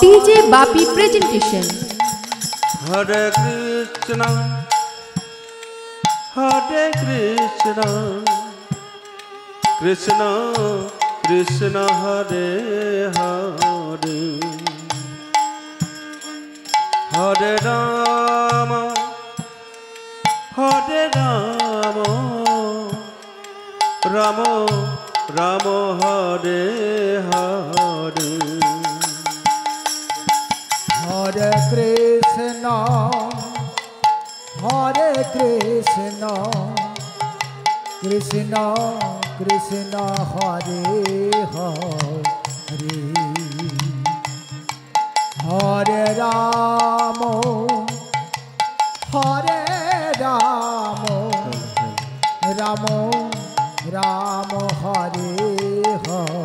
DJ Bapi presentation. Hare Krishna, Hare Krishna, Krishna Krishna Hare Hare, Hare Rama, Hare Rama, Rama Rama Hare Hare, Hare Krishna, Hare Krishna, Krishna Krishna Hare Hare, Hare Rama, Hare Rama, Rama Rama Hare Hare,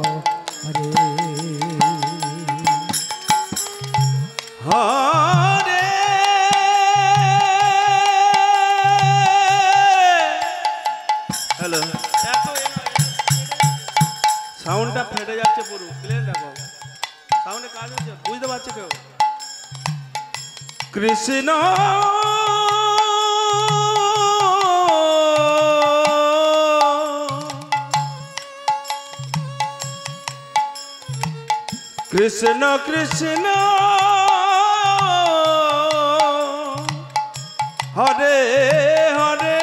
Hare hello দেখো সাউন্ডটা ফেটে যাচ্ছে পুরো clear দেখো সাউন্ডে কাজ হচ্ছে বুঝতে পারছো কেউ Krishna Krishna Krishna Hare Hare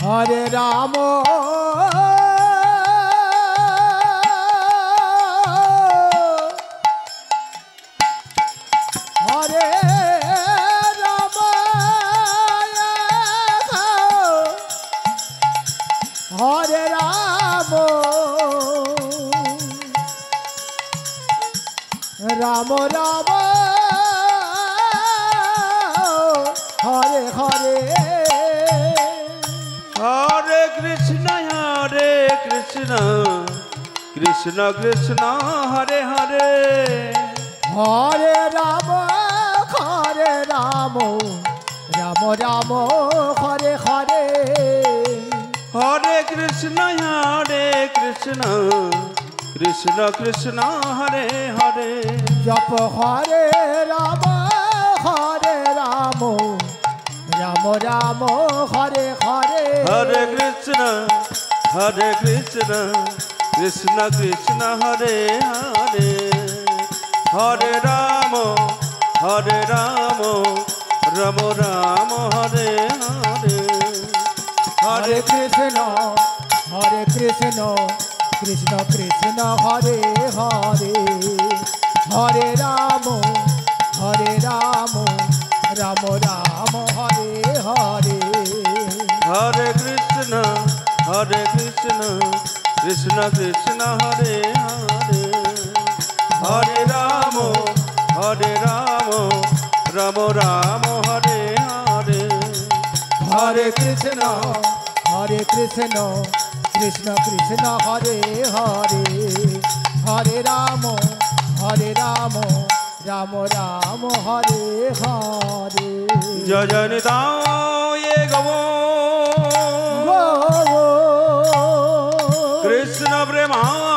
Hare Rama, Hare Rama, Hare Rama, Rama Rama, Hare Hare. Hare Krishna, Krishna Krishna, Hare Hare, Hare Rama, Hare Rama, Rama Rama, Hare Hare, Hare Krishna, Krishna Krishna, Hare Hare, Jap Hare Rama, Hare Rama, Rama Rama, Hare Hare, Hare Krishna, Krishna Krishna, Hare Hare, Hare Rama, Rama Rama, Hare Hare, Hare Krishna, Krishna Krishna, Hare Hare, Hare Rama, Rama Rama, Hare Hare, Hare Krishna, Krishna Krishna, Hare Hare, Hare Rama, Rama Rama, Hare Hare, Hare Krishna, Krishna Krishna, Hare Hare, Hare Rama, Rama Rama, Hare Hare. Jai Jai Nitaya Gavo Krishna Premanande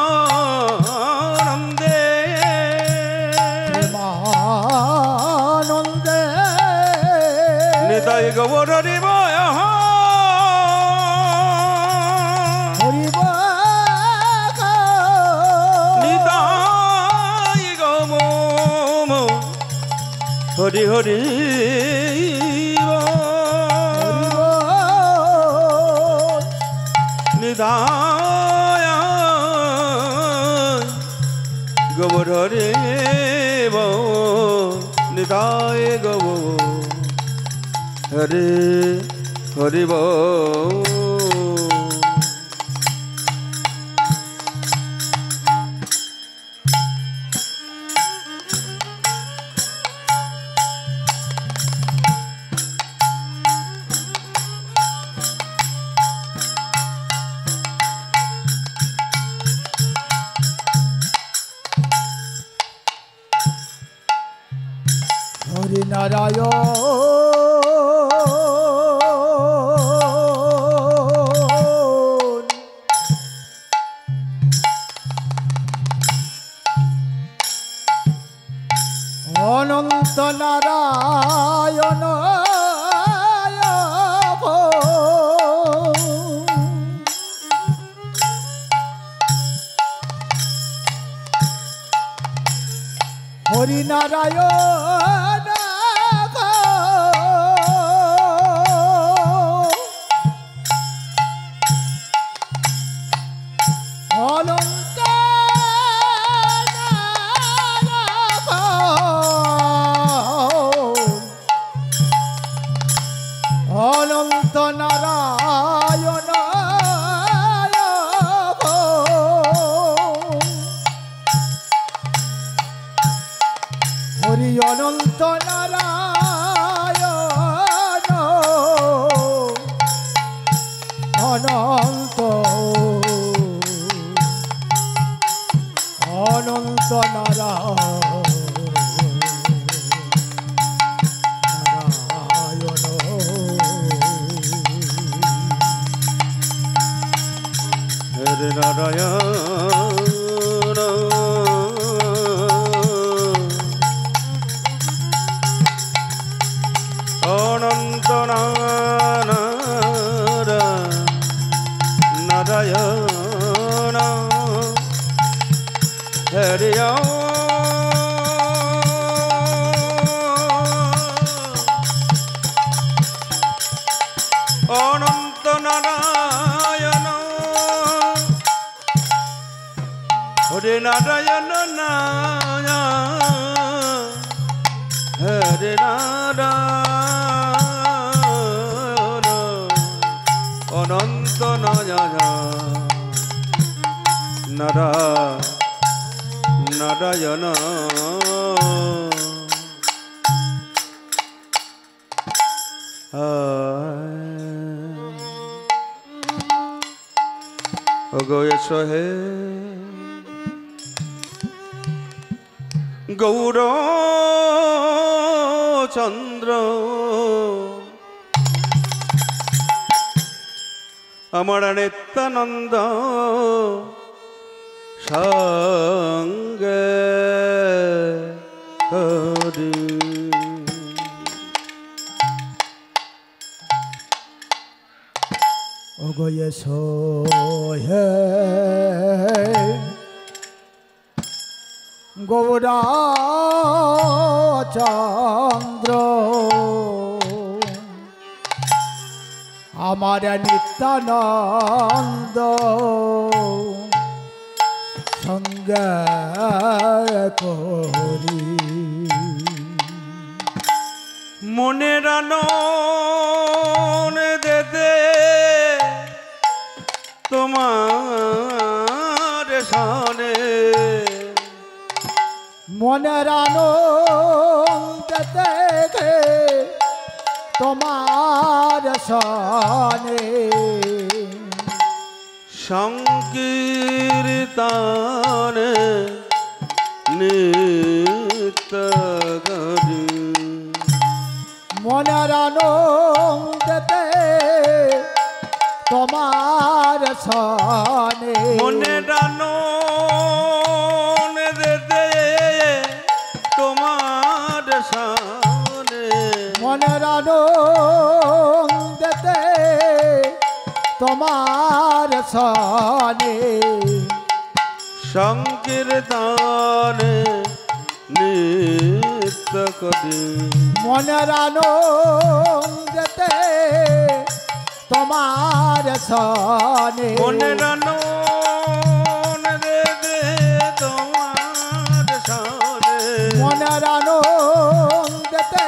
Nitaya Gavo Harivaya Nitaya Gavo Hari Hari Nidaya Gaur Hare Bo Nidaya Gaur Hare Hare Bo Hare Narayan, অনন্ত নারায়ণ হরি নারায়ণ অনন্ত অনন্ত নারায়ণ হরি অনন্ত নারায়ণ অনন্ত অনন্ত নারায়ণ হরে নারায়ণ অনন্ত নারায়ণ হরে অনন্ত নারায়ণ হরে নারায়ণ হরে নারায়ণ অনন্ত নারায়ণ অগয়েশ হে গৌর চন্দ্র আমার নিত্যানন্দ সঙ্গে হরি অগয়েশ হে গৌরা চন্দ্র আমার নিত্যানন্দ সঙ্গে করি মনের আনন্দ দে তোমার সানে মনের আনন্দ দেখে তোমার সনে সংকীর্তন নিত্য করি মনের আনন্দতে তোমার সনে মনের আনন্দ দে তোমার সানে মনের আনন্দতে তোমার সনে সংকীর্তন নিত্য করি মনের আনন্দতে তোমার সনে মনের আনন্দ দে তোমার সানে মনের আনন্দতে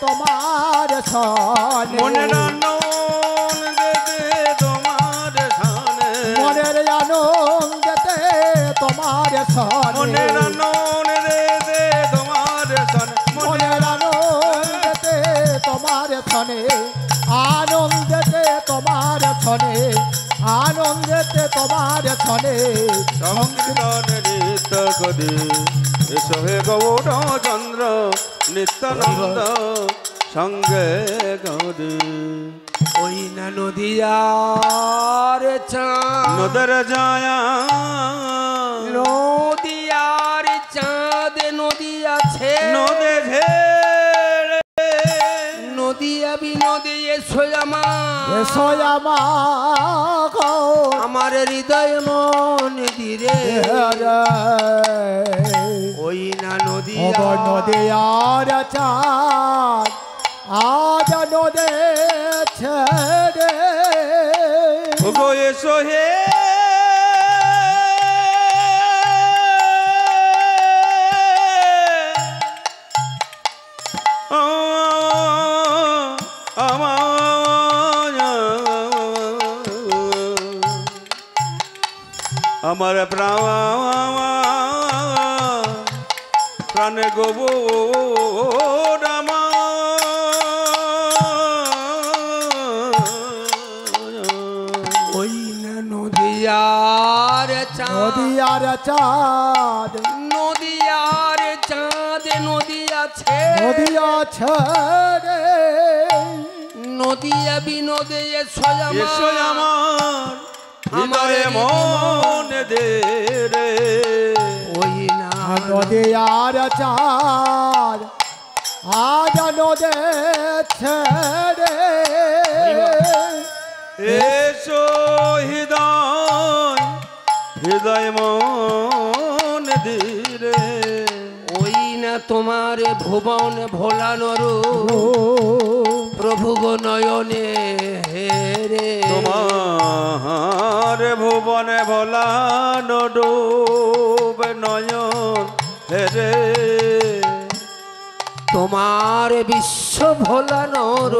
তোমার সনে মনের আনন্দ দে তোমার সানে মনের আনন্দতে তোমার সনে মনের আনন্দ দে তোমার সানে মনের আনন্দতে তোমার সনে আনন্দতে তোমার সনে আনন্দতে তোমার সনে সংকীর্তন নিত্য করি এসো হে গৌর চন্দ্র নিত্যানন্দ সঙ্গে করি ওই না নদিয়ার চাঁদ নদর যায় নদিয়ার চাঁদ চাঁদে নদী আছে নদে ঝেড়ে নদিয়া বিনোদে এসো এসো আমার হৃদয় মন দিরে ওই না নদী নদিয়ার চাঁদ আজ নদে ছেড়ে ওগো এসো হে আমার প্রাণে গোবর ওই না নদিয়ার চাঁদ নদিয়ার চাঁদ নদী আছে নদিয়া বিনোদে এসো আমার হৃদয়ে মন দে রে ওই না নদিয়ার চাঁদ আজ নদে ছেড়ে এসো হৃদয় মন দে রে ওই না তোমার ভুবন ভোলানোর প্রভু গো নয়নে হেরে তোমার ভুবনে ভোলানো ডুব নয়ন হেরে তোমার বিশ্ব ভোলানোর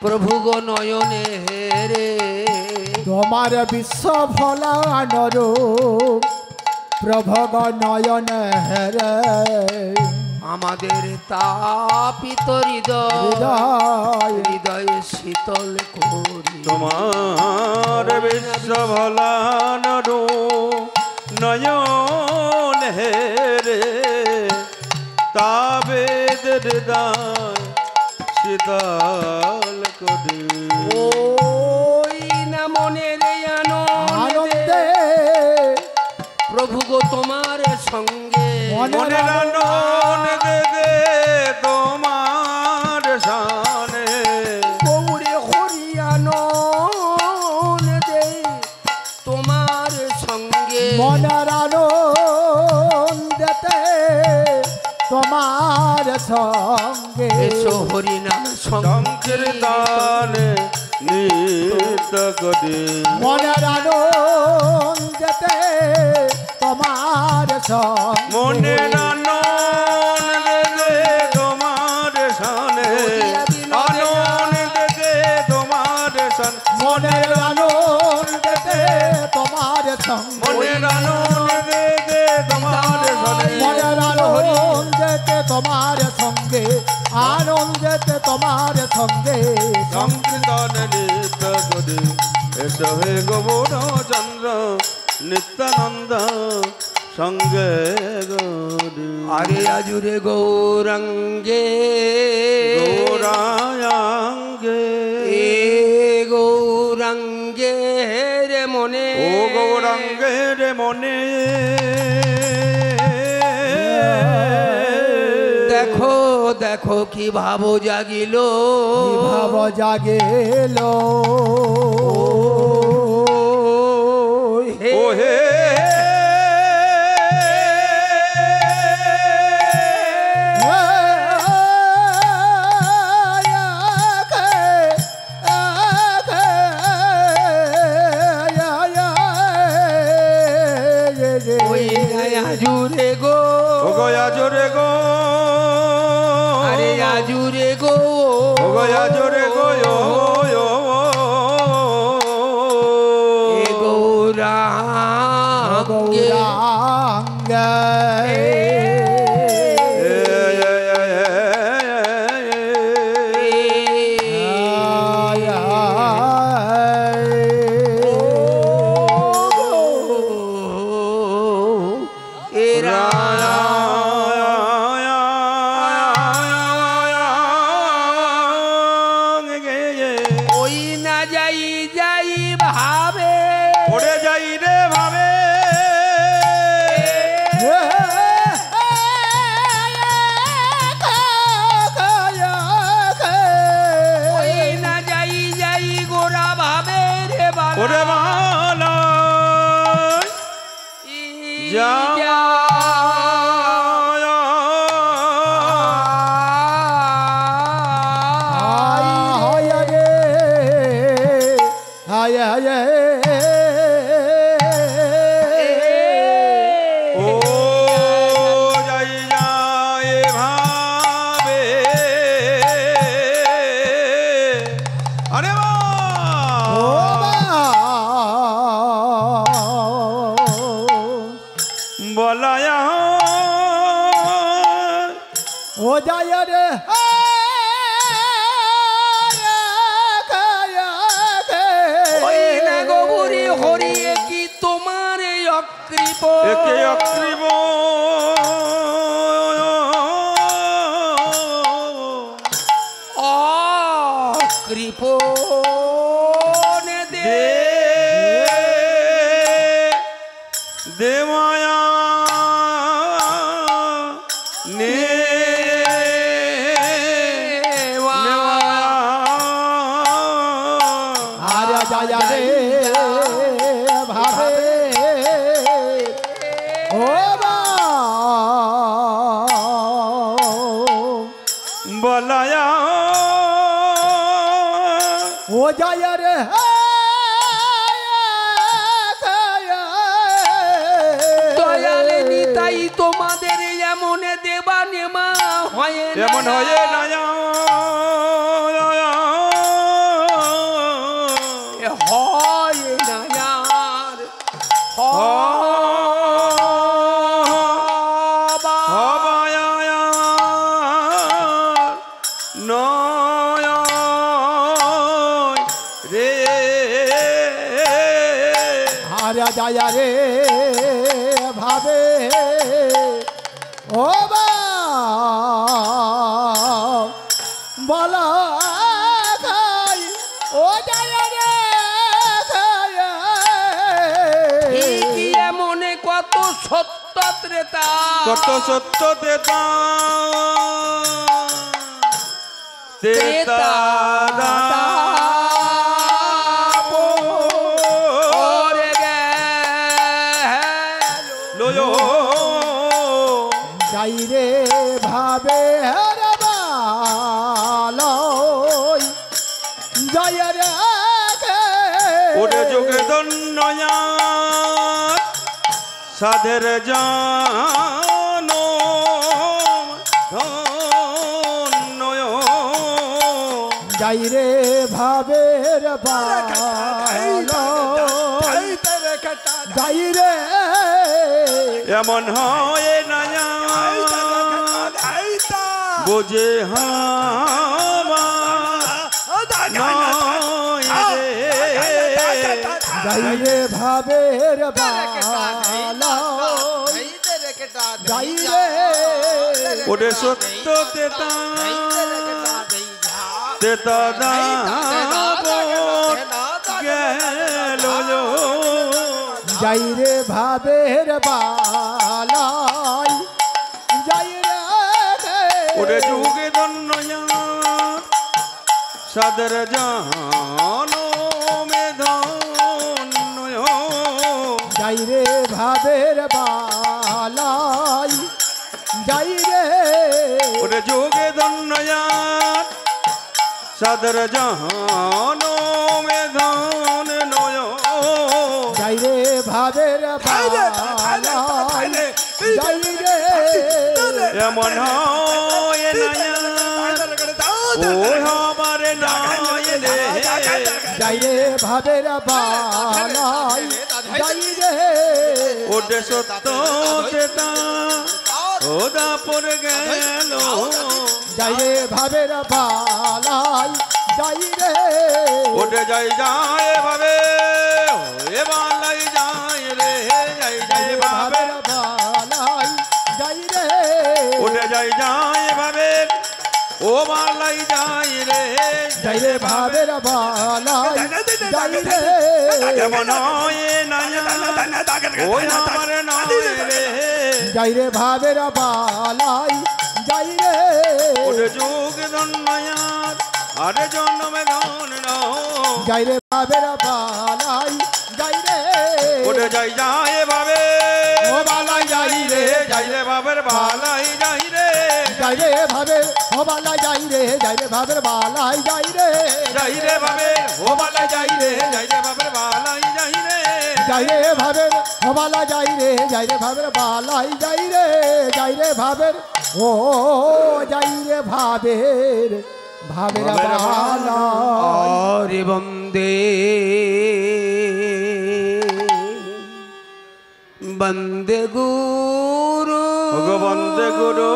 প্রভু গো নয়নে হেরে তোমার বিশ্ব ভোলানোর প্রভু গো নয়নে হেরে আমাদের তাপিত হৃদয় শীতল করি তোমার বিশ্ব ভোলানোর নয়ন হেরে তাবেদ হৃদয় শীতল করি ওই না মনের আনন্দে প্রভু গো তোমার সঙ্গে মনের আনন্দ দে তোমার শানে গৌরে হরিয়ানন দে তোমার সঙ্গে মনের আনন্দেতে তোমার সঙ্গে এসো হরিনাম সংকীর্তন নিত্য করি মনের আনন্দেতে তোমার সঙ্গে মনের আনন্দ দে তোমার শানে আনন্দ দে তোমার শান মনের আনন্দেতে তোমার সঙ্গে মনের আনন্দ দে তোমার শানে মনের আনন্দেতে তোমার সঙ্গে আনন্দেতে তোমার সঙ্গে সংকীর্তন নিত্য করি এসো হে গৌর চন্দ্র নিত্যানন্দ সঙ্গে গৌরী আরে আজুরে গৌরাঙ্গে গৌরাঙ্গে এ গৌরাঙ্গে রে মনে ও গৌরাঙ্গে রে মনে দেখো দেখো কি ভাব জাগিল ভাব জাগেল হে ও হে ওই আজুরে গো ও গয়া জোরে গো আরে আজুরে গো ও গয়া জোরে গো এ গৌরাঙ্গে এরা ওই না যাই যাই ভাবে ওরে যাই রে ভাবে কত সত্য দেতা দেতা যাই রে ভাবে জয় রে ওরে যোগে দন্নয়া সাধের জানো ধন্যয় যাই রে ভাবের যাই রে এমন হয় না বোঝে যাই রে ভাবের যাই রে ওরে সত্য তেতা তেতা গেল যাই রে ভাবের বালাই যাই রে ওরে যুগে ধন্য সাদর জানো মে ধন্য যাই রে ভাবের বালাই যাই রে ওরে যুগে ধন্য সাদর জানো মে ধন্য যাই রে ভাবের বালাই যাই রে এমন হয় ও আমারে নয় রে যাই রে ভাবের বালাই যাই রে ওরে সত্য চেতা ওদা পড়ে গেল যাই রে ভাবের বালাই যাই রে ওরে যাই যায় ভাবে এ বালাই যায় রে যাই যায় ভাবে বালাই যাই রে ওরে যাই যায় ভাবে ও বালাই যায় রে যাই রে ভাবের বালাই যাই রে এমন হয় না ওই আমার নয় রে যাই রে ভাবের বালাই যাই রে ওরে যুগ ধন্যয়ার আরে জন্মে ধন্য যাই রে ভাবের বালাই যাই রে ওরে যাই যায় ভাবে ও বালাই ভাবের বালাই যাই রে যাই রে ভাবে ও বালাই যাই রে যাই রে ভাবের বালাই যাই রে যাই রে ভাবের ও বালাই যাই রে যাই রে ভাবের বালাই যাই রে যাই রে ভাবের ও বালা যাই রে যাই রে ভাবের বালাই যাই রে যাই রে ভাবের ও যাই রে ভাবের ভাবের বালা আরে বন্দে বন্দে গুরু ওগো বন্দে গুরু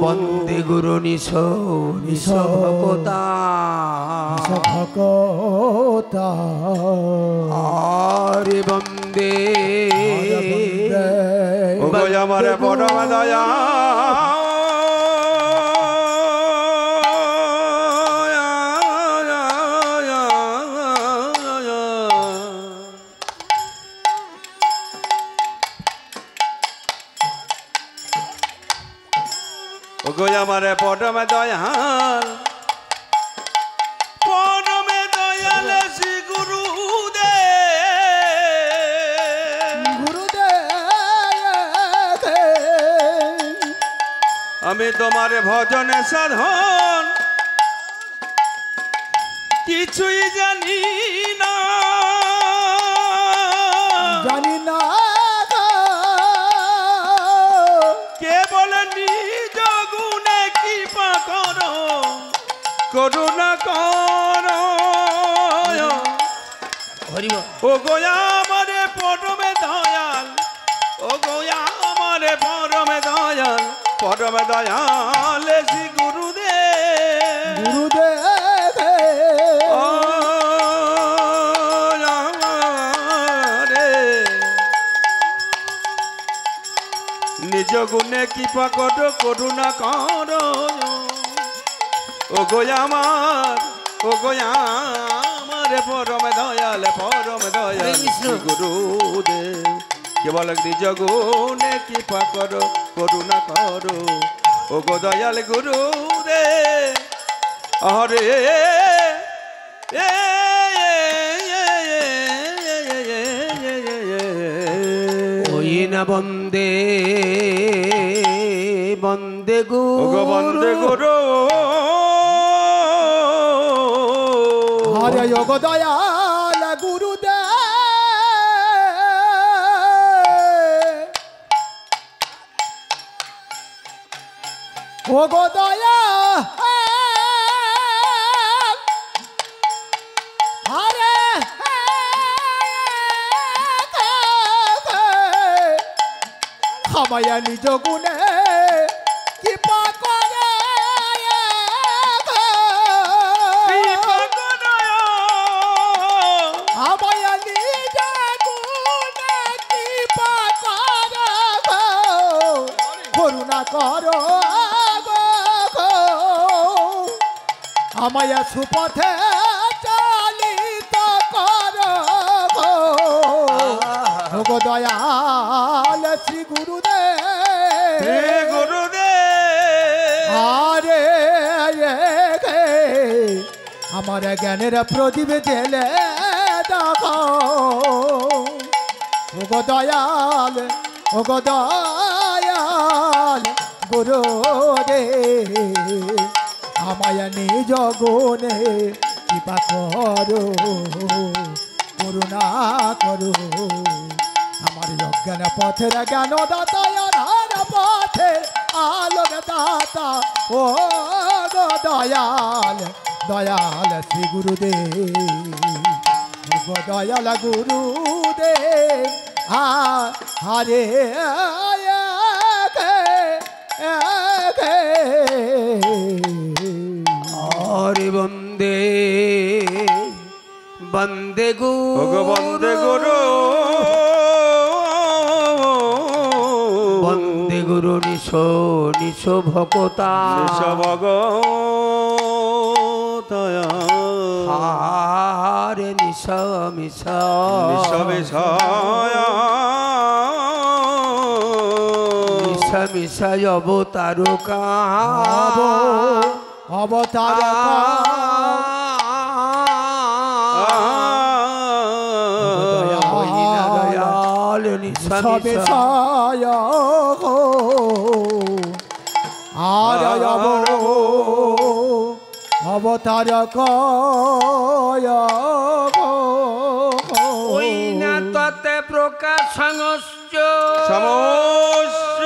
বন্দে গুরু নিশ নিশ ভকতা ভকতা আরে বন্দে ওগো আমার পরম দয়া ওগো আমার পরম দয়াল পরম দয়াল শ্রী গুরুদেব আমি তোমার ভজনে সাধন কিছুই জানি না জানি না কেবল নিজ গুণে কৃপা করো করুণা করো হরিব ও গোয়া আমারে পরমে দয়াল ও গোয়া আমারে পরমে দয়াল শ্রী গুরুদেব গুরুদেব ও আমারে নিজ গুণে কৃপা করো করুণা করো ও গোয়া আমার পরম দয়াল শ্রী গুরুদেব কেবল নিজ গুণে কৃপা করো করুণা করো ও গো দয়াল গুরুদেব হরে ওই না বন্দে বন্দে ও গো বন্দে গুরু গুরু হরে যোগ দয়াল গুরুদেব ও গো দয়া হরে খামায়া নিজ গুণে কৃপা করে আমায়া নিজ গুণে কৃপা করে করুণা করো আমায়া সুপথে চালিত করো গো দয়াল শ্রী গুরুদেব গুরুদেব আরে আমার জ্ঞানের প্রদীপ জেলে দেখো গো দয়াল গো দয়াল গুরু রে আমায় নিজ গুণে কৃপা করো করুণা করো আমার অজ্ঞান পথের জ্ঞান দাতা আধার পথের আলোক দাতা ও গো দয়াল দয়াল শ্রী গুরুদেব গো দয়াল গুরুদেব হরে হরে বন্দে বন্দে ওগো বন্দে গুরু বন্দে গুরু নিশ নিশ ভকতা সবগতয়া হারে নিশ মিশ বিষয়া মিশ মিশ অবতারকা অবতার হই না সবে সায় আর অবতার কয় ওই না ততে প্রকাশ সংস্য সমস্য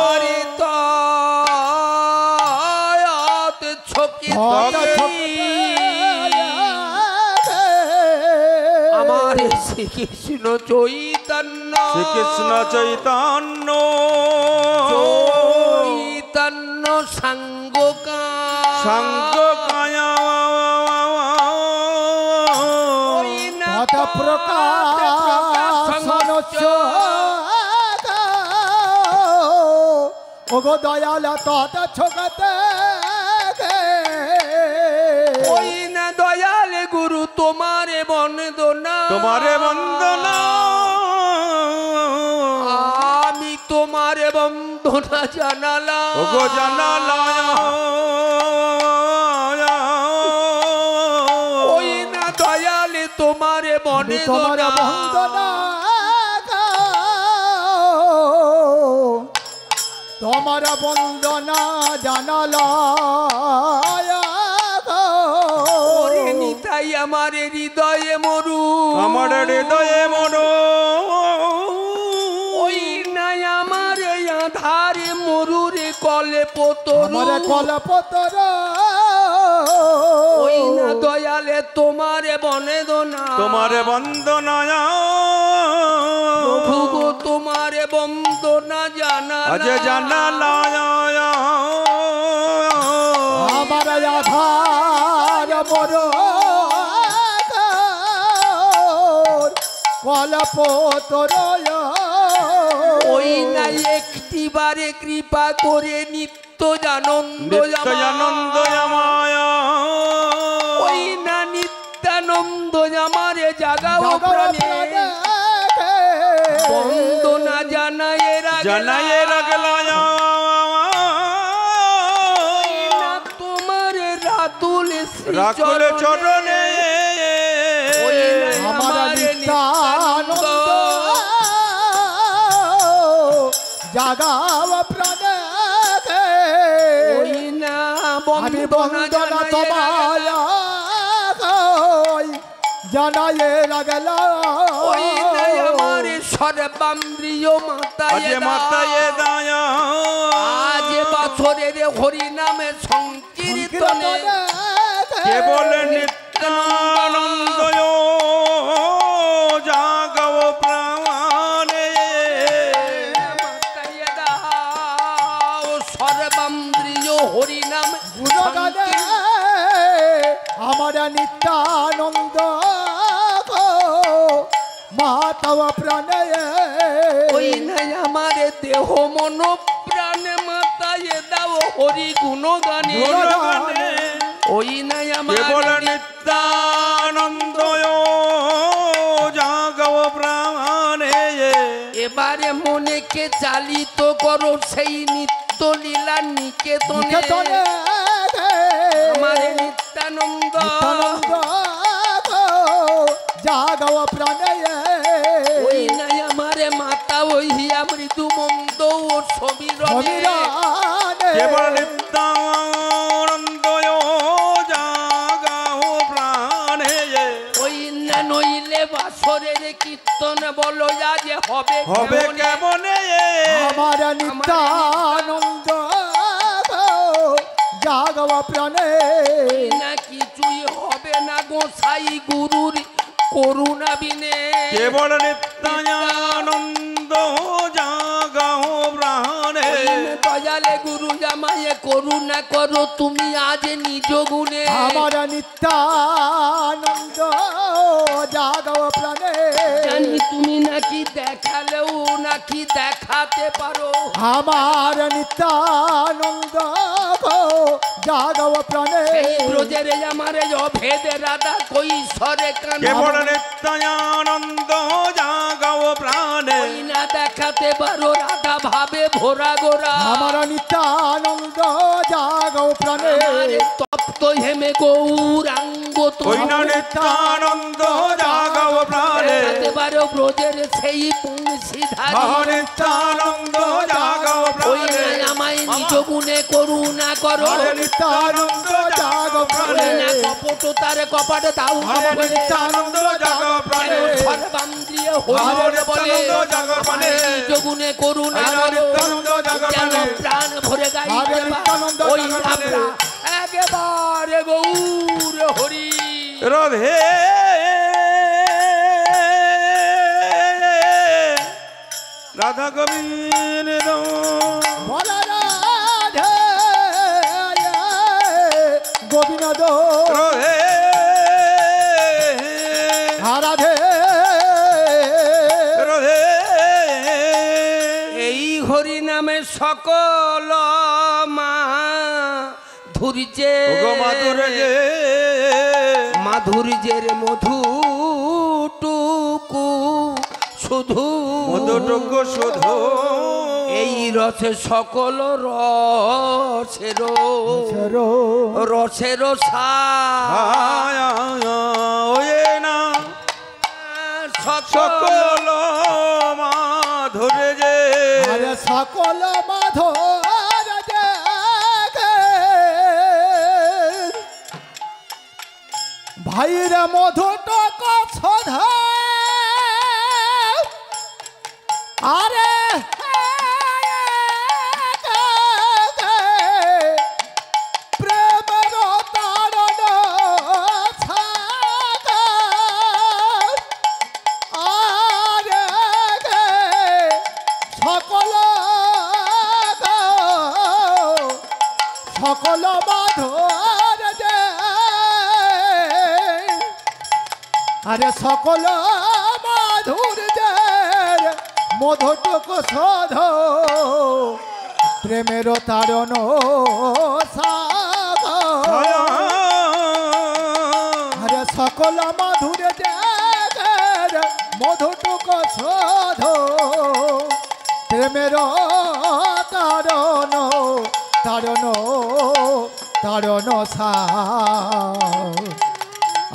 আরে তত ছকি আমার শ্রীকৃষ্ণ চৈতন্য শ্রীকৃষ্ণ চৈতন্য চৈতন্য সাঙ্গ সাঙ্গ কায়া ওগো দয়াল তত ছোকতে ওই না দয়াল গুরু তোমারে বন্দনা তোমারে বন্দনা আমি তোমারে বন্দনা জানালাম ওগো জানালাম ওই না দয়াল তোমারে তোমারে বন্দনা তোমার বন্দনা জানালা নিতাই আমার হৃদয়ে মরু আমার হৃদয়ে মরু ওই নাই আমার আধারে মরুরে কলে পতর ওই না দয়ালে তোমারে বন্দনা তোমারে বন্দনা প্রভু গো তোমারে বন্দনা আজ জানালা আমার আধার মর কলপতর ওই নাই একটি বারে কৃপা করে নিত্য জানন্দ আনন্দ মায়া ওই না নিত্যানন্দ আমারে জাগাও প্রাণে বন্দনা জানায়ে রাগলা তোমার রাতুল রাখলে চরণে আমার নিত্যানন্দ জাগাও প্রাণে ওই না আমি বন্দনা তোমায় জানায়ে লাগলা ওই না আমার সর্বান্দ্রিয় মাতায়ে দায়া আজ বছরের হরি নামে সংকীর্তনে কেবল নিত্যানন্দ জাগব প্রাণে মাতায়ে দাও সর্বান্দ্রিয় হরি নাম গুণগানে আমার নিত্যানন্দ মাতাও প্রাণে ওই নাই আমার দেহ মন প্রাণে মাতায়ে দাও হরি গুণগানে ওই নাই কেবল আমার নিত্যানন্দ জাগব প্রাণে এবারে মনেকে চালিত করো সেই নিত্য লীলা নিকেতনে আমার নিত্যানন্দ জাগাও প্রাণে ওই নাই আমারে মাতা ওই মৃদু মন্দ ও সমীরণে কেবল নিত্যানন্দ জাগাও প্রাণে ওই না নইলে বাসরের কীর্তন বলো আজ হবে হবে কেমনে? কেমনে আমার নিত্যানন্দ জাগাও প্রাণে এই না কিছুই হবে না গোসাই গুরুর করুণা বিনে কেবল নিত্যানন্দ জাগাও প্রাণে দয়ালে গুরু জামায়ে করুণা করো তুমি আজ নিজ গুণে আমার নিত্যানন্দ জাগাও প্রাণে জানি তুমি নাকি দেখালেও নাকি দেখাতে পারো আমার নিত্যানন্দ জাগাও প্রাণে এই ব্রজের আমার অভেদে রাধা কৈশোরে কেবল নিত্যানন্দ জাগাও প্রাণে ওই না দেখাতে পারো রাধা ভাবে ভোরা গোরা আমার নিত্যানন্দ জাগাও প্রাণে আমারে তপ্ত হেমে গৌরাঙ্গ ওই না নিত্যানন্দ জাগাও প্রাণে একেবারে ব্রজের সেই সিধারি নিত্যানন্দ জাগাও ওই প্রাণে না আমায় নিজ গুণে করুণা করো নিত্যানন্দ জাগ ওই প্রাণে না কপট তার কপাট দাও নিত্যানন্দ জাগাও প্রাণে সর্বান্দ্রিয় হরিবল বলে নিজ গুণে করুণা করো যেন প্রাণ ভরে গাইতে ওই না একেবারে গৌর হরি রাধে রাধা গোবিন্দ বলা রাধে গোবিন্দ রাধে রাধে রাধে এই হরি নামে সকল মা ধুর্যে মাধুর্যের মধুটুকু শুধু মধুটুকু শুধু এই রসে সকল রসের রসের না সকল মাধুরে যে আরে সকল মাধর ভাইরা মধুটক সধা আরে প্রেমের তারণ আরে সকল সকল মাধর আরে সকল মাধুর্যের মধুটুক শোধ প্রেমের তারণ আরে সকল মাধুর্যের মধুটুক শোধ প্রেমের তারণ তারণ তারণ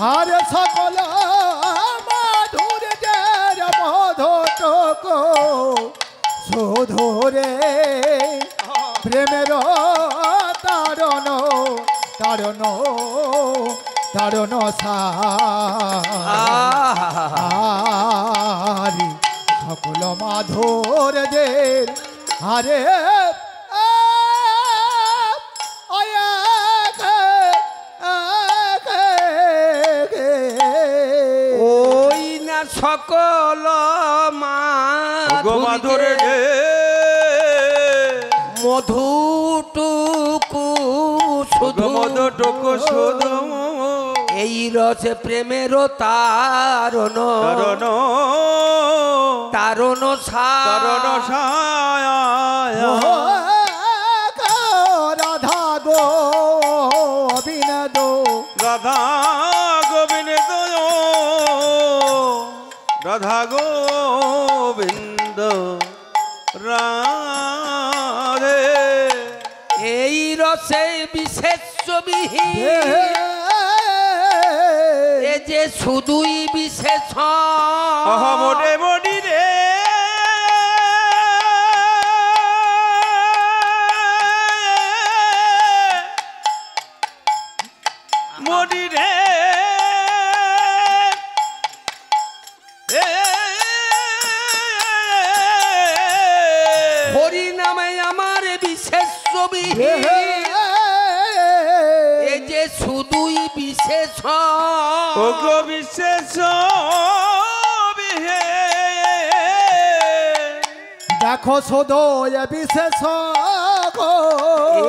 আরে সকল মাধুর্যের মধুটুক শোধরে প্রেমের তারণ তারণ তারণ সারি সকল মাধুর্যের আরে ওই না সকল মাধুরে যে মধুটুকু শুধু মধুটুকু শুধু এই রসে প্রেমের তারণ কারণ তারণ কারণ রাধা গোবিন্দ রাধা গোবিন্দ রাধা গোবিন্দ রাধে এই রসে বিশেষ বিহীন এ যে শুধুই বিশেষ মোটে মোটি রে মোটি রে হরি নামে আমার বিশেষ বিহীন এ যে শুধুই বিশেষ ওগো বিশেষ বিহে দেখো সদয় বিশেষ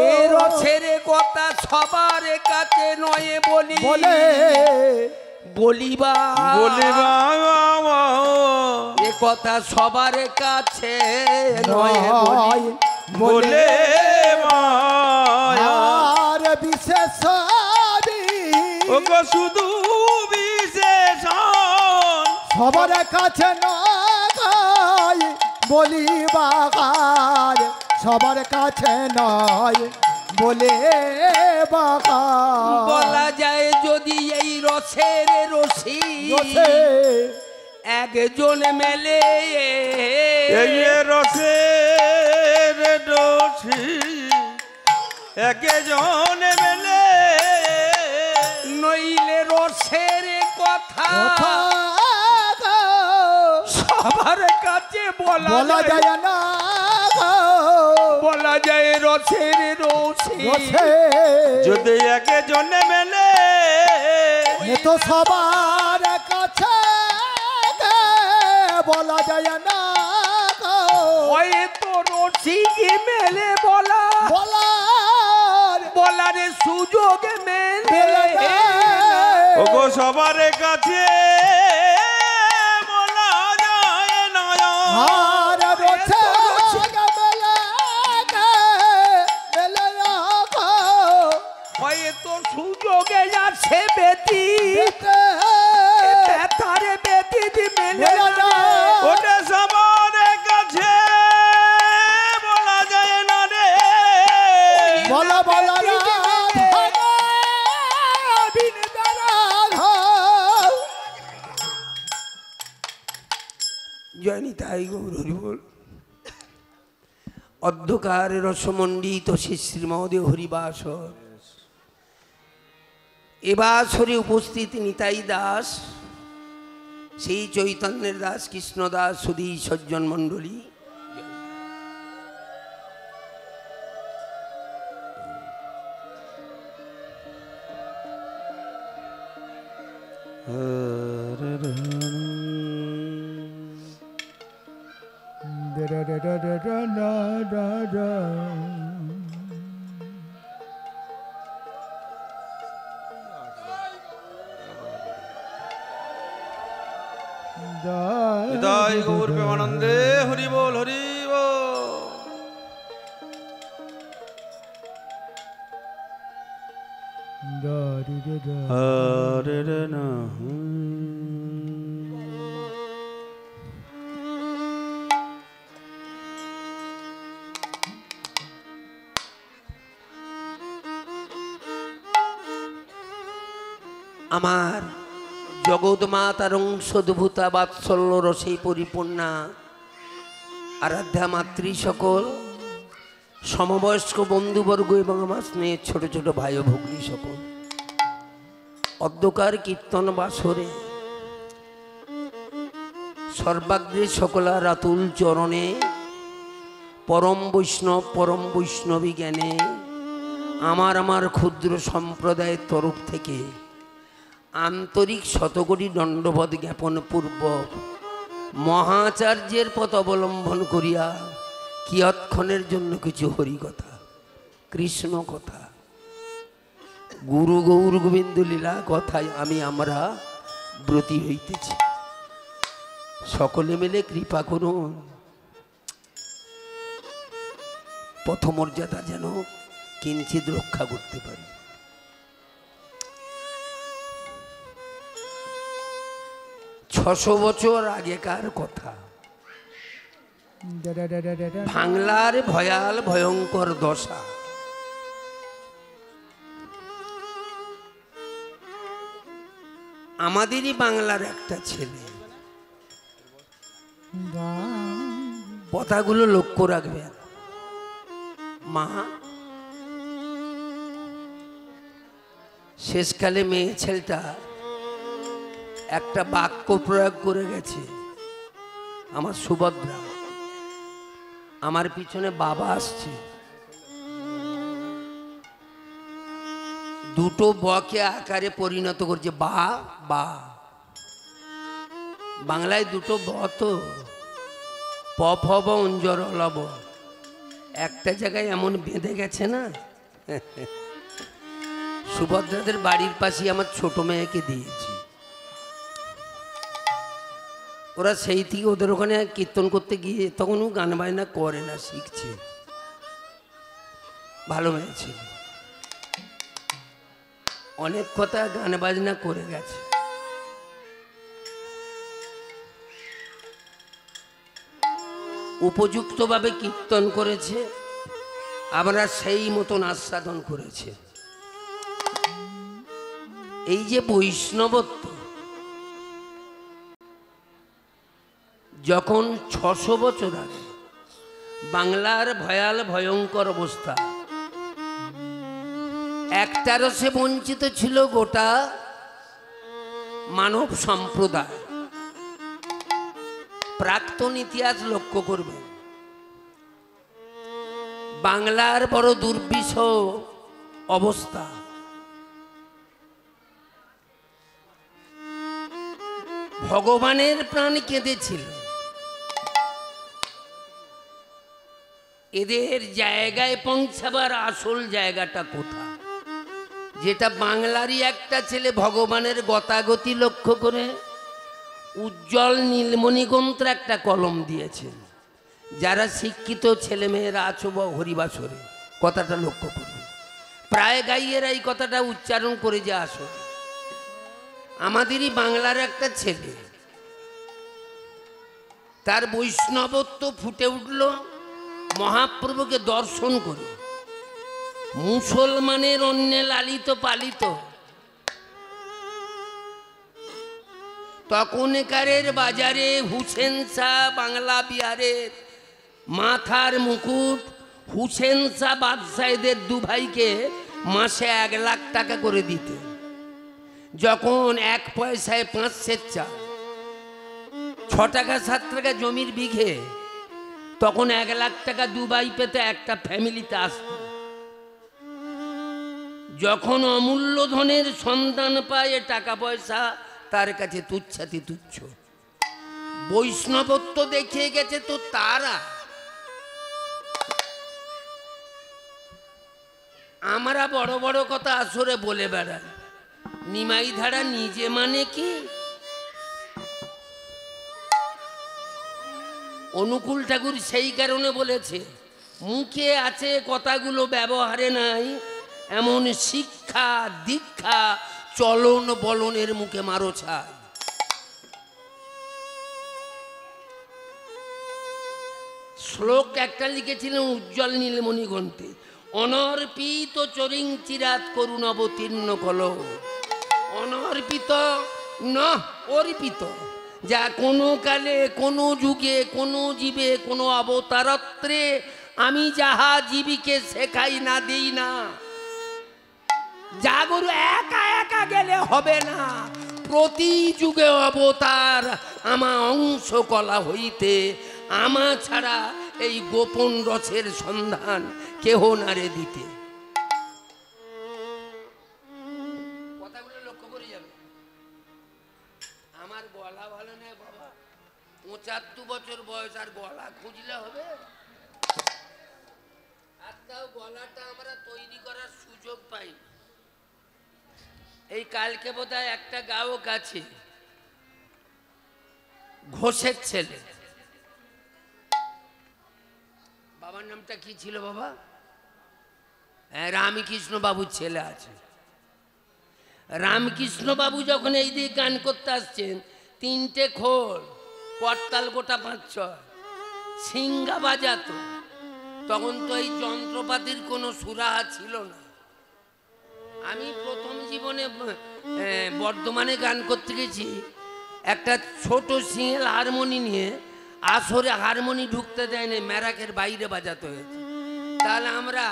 এ রসের কথা সবার কাছে নয় বলি বলে বলিবা বলিবা এ কথা সবার কাছে নয় বলি বলে আর বিশেষ ওগো শুধু বিশেষ সবার কাছে নয় বলিবার সবার কাছে নয় বলে বাগার বলা যায় যদি এই রসের রসি রসে একজন মেলে এই রসের রসি একজন মেলে নইলে রসের কথা কথা সবার কাছে বলা বলা যায় যায় না বলা যায় রসের রসি রসে যদি একজন মেলে এ তো সবার কাছে বলা যায় না হয়তো রসি মেলে বলা বলার বলার সুযোগ মেলে মেলে না। ওগো সবার কাছে বলা যায় না আর রসে মেলে মেলে রাখো হয়তো সুযোগে আছে বেটি ব্যথারে বেটি মেলে মেলে না না। ওটা সবার কাছে বলা যায় না রে বলা বলা বিন দ্বারা জয়নিতাই গৌর হরি বল। অন্ধকার রসমণ্ডিত শ্রী শ্রীমদে হরিবাসর এ বাসরে উপস্থিত নিতাই দাস, সেই চৈতন্যের দাস কৃষ্ণ দাস সুধী সজ্জন মণ্ডলী, নিতাই গৌর প্রেমানন্দে হরি বল হরি বল। হরে রে না আমার জগৎ মাতার অংশোদ্ভূতা বাৎসল্য রসে পরিপূর্ণা আরাধ্যা মাতৃ সকল সমবয়স্ক বন্ধুবর্গ এবং আমার স্নেহের ছোট ছোট ভাই ও ভগ্নী সকল, অধ্যকার কীর্তন বাসরে সর্বাগ্রে সকলার আতুল চরণে পরম বৈষ্ণবী জ্ঞানে আমার ক্ষুদ্র সম্প্রদায়ের তরফ থেকে আন্তরিক শতকোটি দণ্ডবোধ জ্ঞাপন পূর্বক মহাচার্যের পথ অবলম্বন করিয়া কিয়ৎক্ষণের জন্য কিছু হরিকথা, কৃষ্ণ কথা, গুরু গৌর গোবিন্দ লীলা কথায় আমরা ব্রতী হইতেছি। সকলে মিলে কৃপা করুন, পথমর্যাদা যেন কিঞ্চিত রক্ষা করতে পারি। ছশো বছর আগেকার কথা, বাংলার ভয়াল ভয়ঙ্কর দশা। আমাদেরই বাংলার একটা ছেলে, কথাগুলো লক্ষ্য রাখবেন। মা শেষকালে মেয়ে ছেলেটা একটা বাক্য প্রয়োগ করে গেছে, আমার সুভদ্রা, আমার পিছনে বাবা আসছে, দুটো বকে আকারে পরিণত করছে বা বা। বাংলায় দুটো ব তো প ফ ব অঞ্জর লব, একটা জায়গায় এমন বেঁধে গেছে না। সুভদ্রাদের বাড়ির পাশে আমার ছোট মেয়েকে দিয়েছি, ওরা সেই থেকে ওদের ওখানে কীর্তন করতে গিয়ে তখন ও গান বাজনা করে না, শিখছে, ভালো মেয়ে ছিল, অনেক কথা গান বাজনা করে গেছে। উপযুক্তভাবে কীর্তন করেছে, আমরা সেই মতন আস্বাদন করেছে। এই যে বৈষ্ণবত্ব, যখন 600 বছর আগে বাংলার ভয়াল ভয়ঙ্কর অবস্থা, একটারসে বঞ্চিত ছিল গোটা মানব সম্প্রদায়। প্রাক্তন ইতিহাস লক্ষ্য করবে, বাংলার বড় দুর্বিষহ অবস্থা। ভগবানের প্রাণ কেঁদেছিল। এদের জায়গায় পৌঁছাবার আসল জায়গাটা কোথায়? যেটা বাংলারই একটা ছেলে ভগবানের গতাগতি লক্ষ্য করে উজ্জ্বল নীলমণিগ্রন্থ একটা কলম দিয়েছেন। যারা শিক্ষিত ছেলেমেয়েরা আছো বা হরিবাসরে কথাটা লক্ষ্য করবে, প্রায় গাইয়েরা এই কথাটা উচ্চারণ করে যে আসো, আমাদেরই বাংলার একটা ছেলে, তার বৈষ্ণবত্ব ফুটে উঠল মহাপ্রভুকে দর্শন করে। মুসলমানের অন্যে লালিত পালিত তখনকারের বাজারে হুসেন শাহ বাংলা বিহারের মাথার মুকুট হুসেন শাহ বাদশাহদের দু ভাইকে মাসে 1 লাখ টাকা করে দিতে। যখন 1 পয়সায় 5 সের চাল, 6 টাকা 7 টাকা জমির বিঘে, তখন 1 লাখ টাকা দুবাই পেতে একটা ফ্যামিলিতে আসত। যখন অমূল্য ধনের সন্তান পায়, টাকা পয়সা তার কাছে তুচ্ছাতি তুচ্ছ। বৈষ্ণবত্ব দেখিয়ে গেছে তো তারা। আমরা বড় বড় কথা আসরে বলে বেড়াই, নিমাই ধারা নিজে মানে কি? অনুকূল ঠাকুর সেই কারণে বলেছে, মুখে আছে কথাগুলো ব্যবহারে নাই, এমন শিক্ষা দীক্ষা চলন বলনের মুখে মারো ছাই। শ্লোক একটা লিখেছিলেন উজ্জ্বল নীলমণিগ্রন্থে, অনর্পিত চরিং চিরাত করুণ অবতীর্ণ কল। অনর্পিত ন অর্পিত, যা কোনো কালে কোনো যুগে কোনো জীবে কোনো অবতারত্রে আমি যাহা জীবিকে শেখাই না দেই না। জাগরু একা একা গেলে হবে না, প্রতি যুগে অবতার আমা অংশ কলা হইতে, আমা ছাড়া এই গোপন রসের সন্ধান কেহ নারে দিতে। কথাগুলো লক্ষ্য করে যাবে। আমার গলা ভালো নেই বাবা, 75 বছর বয়স, আর গলা খুঁজলে হবে? আর তাও গলাটা আমরা তৈরি করার সুযোগ পাই। এই কালকে বোধহয় একটা গায়ক আছে, ঘোষের ছেলে, বাবার নামটা কি ছিল বাবা? রামকৃষ্ণ বাবুর ছেলে আছে। রামকৃষ্ণ বাবু যখন এই দিকে গান করতে আসছেন, 3টে খোল, করতাল গোটা 5-6, সিঙ্গা বাজাতো। তখন তো এই যন্ত্রপাতির কোনো সুরাহা ছিল না। আমি প্রথম জীবনে বর্ধমানে গান করতে গেছি, একটা ছোট সিঙ্গেল হারমোনি নিয়ে, আসরে হারমোনি ঢুকতে দেয় না, মেরাকের বাইরে বাজাতে হয়েছে। তাহলে আমরা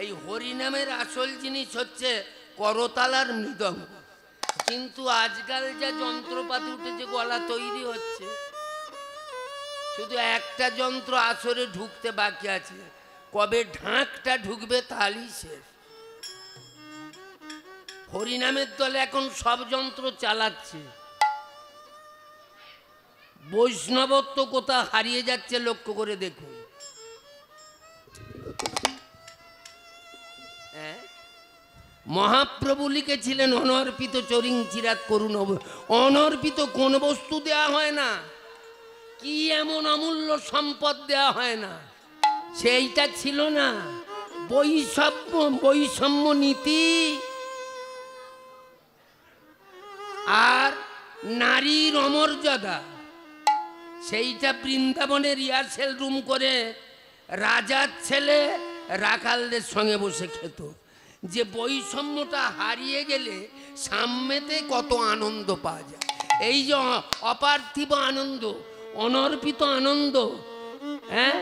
এই হরিনামের আসল জিনিস হচ্ছে করতাল আর মৃদঙ্গ। কিন্তু আজকাল যা যন্ত্রপাতি উঠেছে, গলা তৈরি হচ্ছে, শুধু একটা যন্ত্র আসরে ঢুকতে বাকি আছে, কবে ঢাকটা ঢুকবে তাহলেই শেষ। হরিনামের দলে এখন সব যন্ত্র চালাচ্ছে। বৈষ্ণবত্ব কোথা হারিয়ে যাচ্ছে লক্ষ্য করে দেখুন। মহাপ্রভু লিখেছিলেন অনর্পিত চরিং চিরাত করুণ। অনর্পিত কোন বস্তু দেয়া হয় না, কি এমন অমূল্য সম্পদ দেয়া হয় না, সেইটা ছিল না। বৈষম্য নীতি আর নারীর অমর্যাদা, সেইটা বৃন্দাবনে রিহার্সেল রুম করে রাজার ছেলে রাখালদের সঙ্গে বসে খেত। যে বৈষম্যটা হারিয়ে গেলে সাম্যেতে কত আনন্দ পাওয়া যায়। এই যে অপার্থিব আনন্দ, অনর্পিত আনন্দ, হ্যাঁ,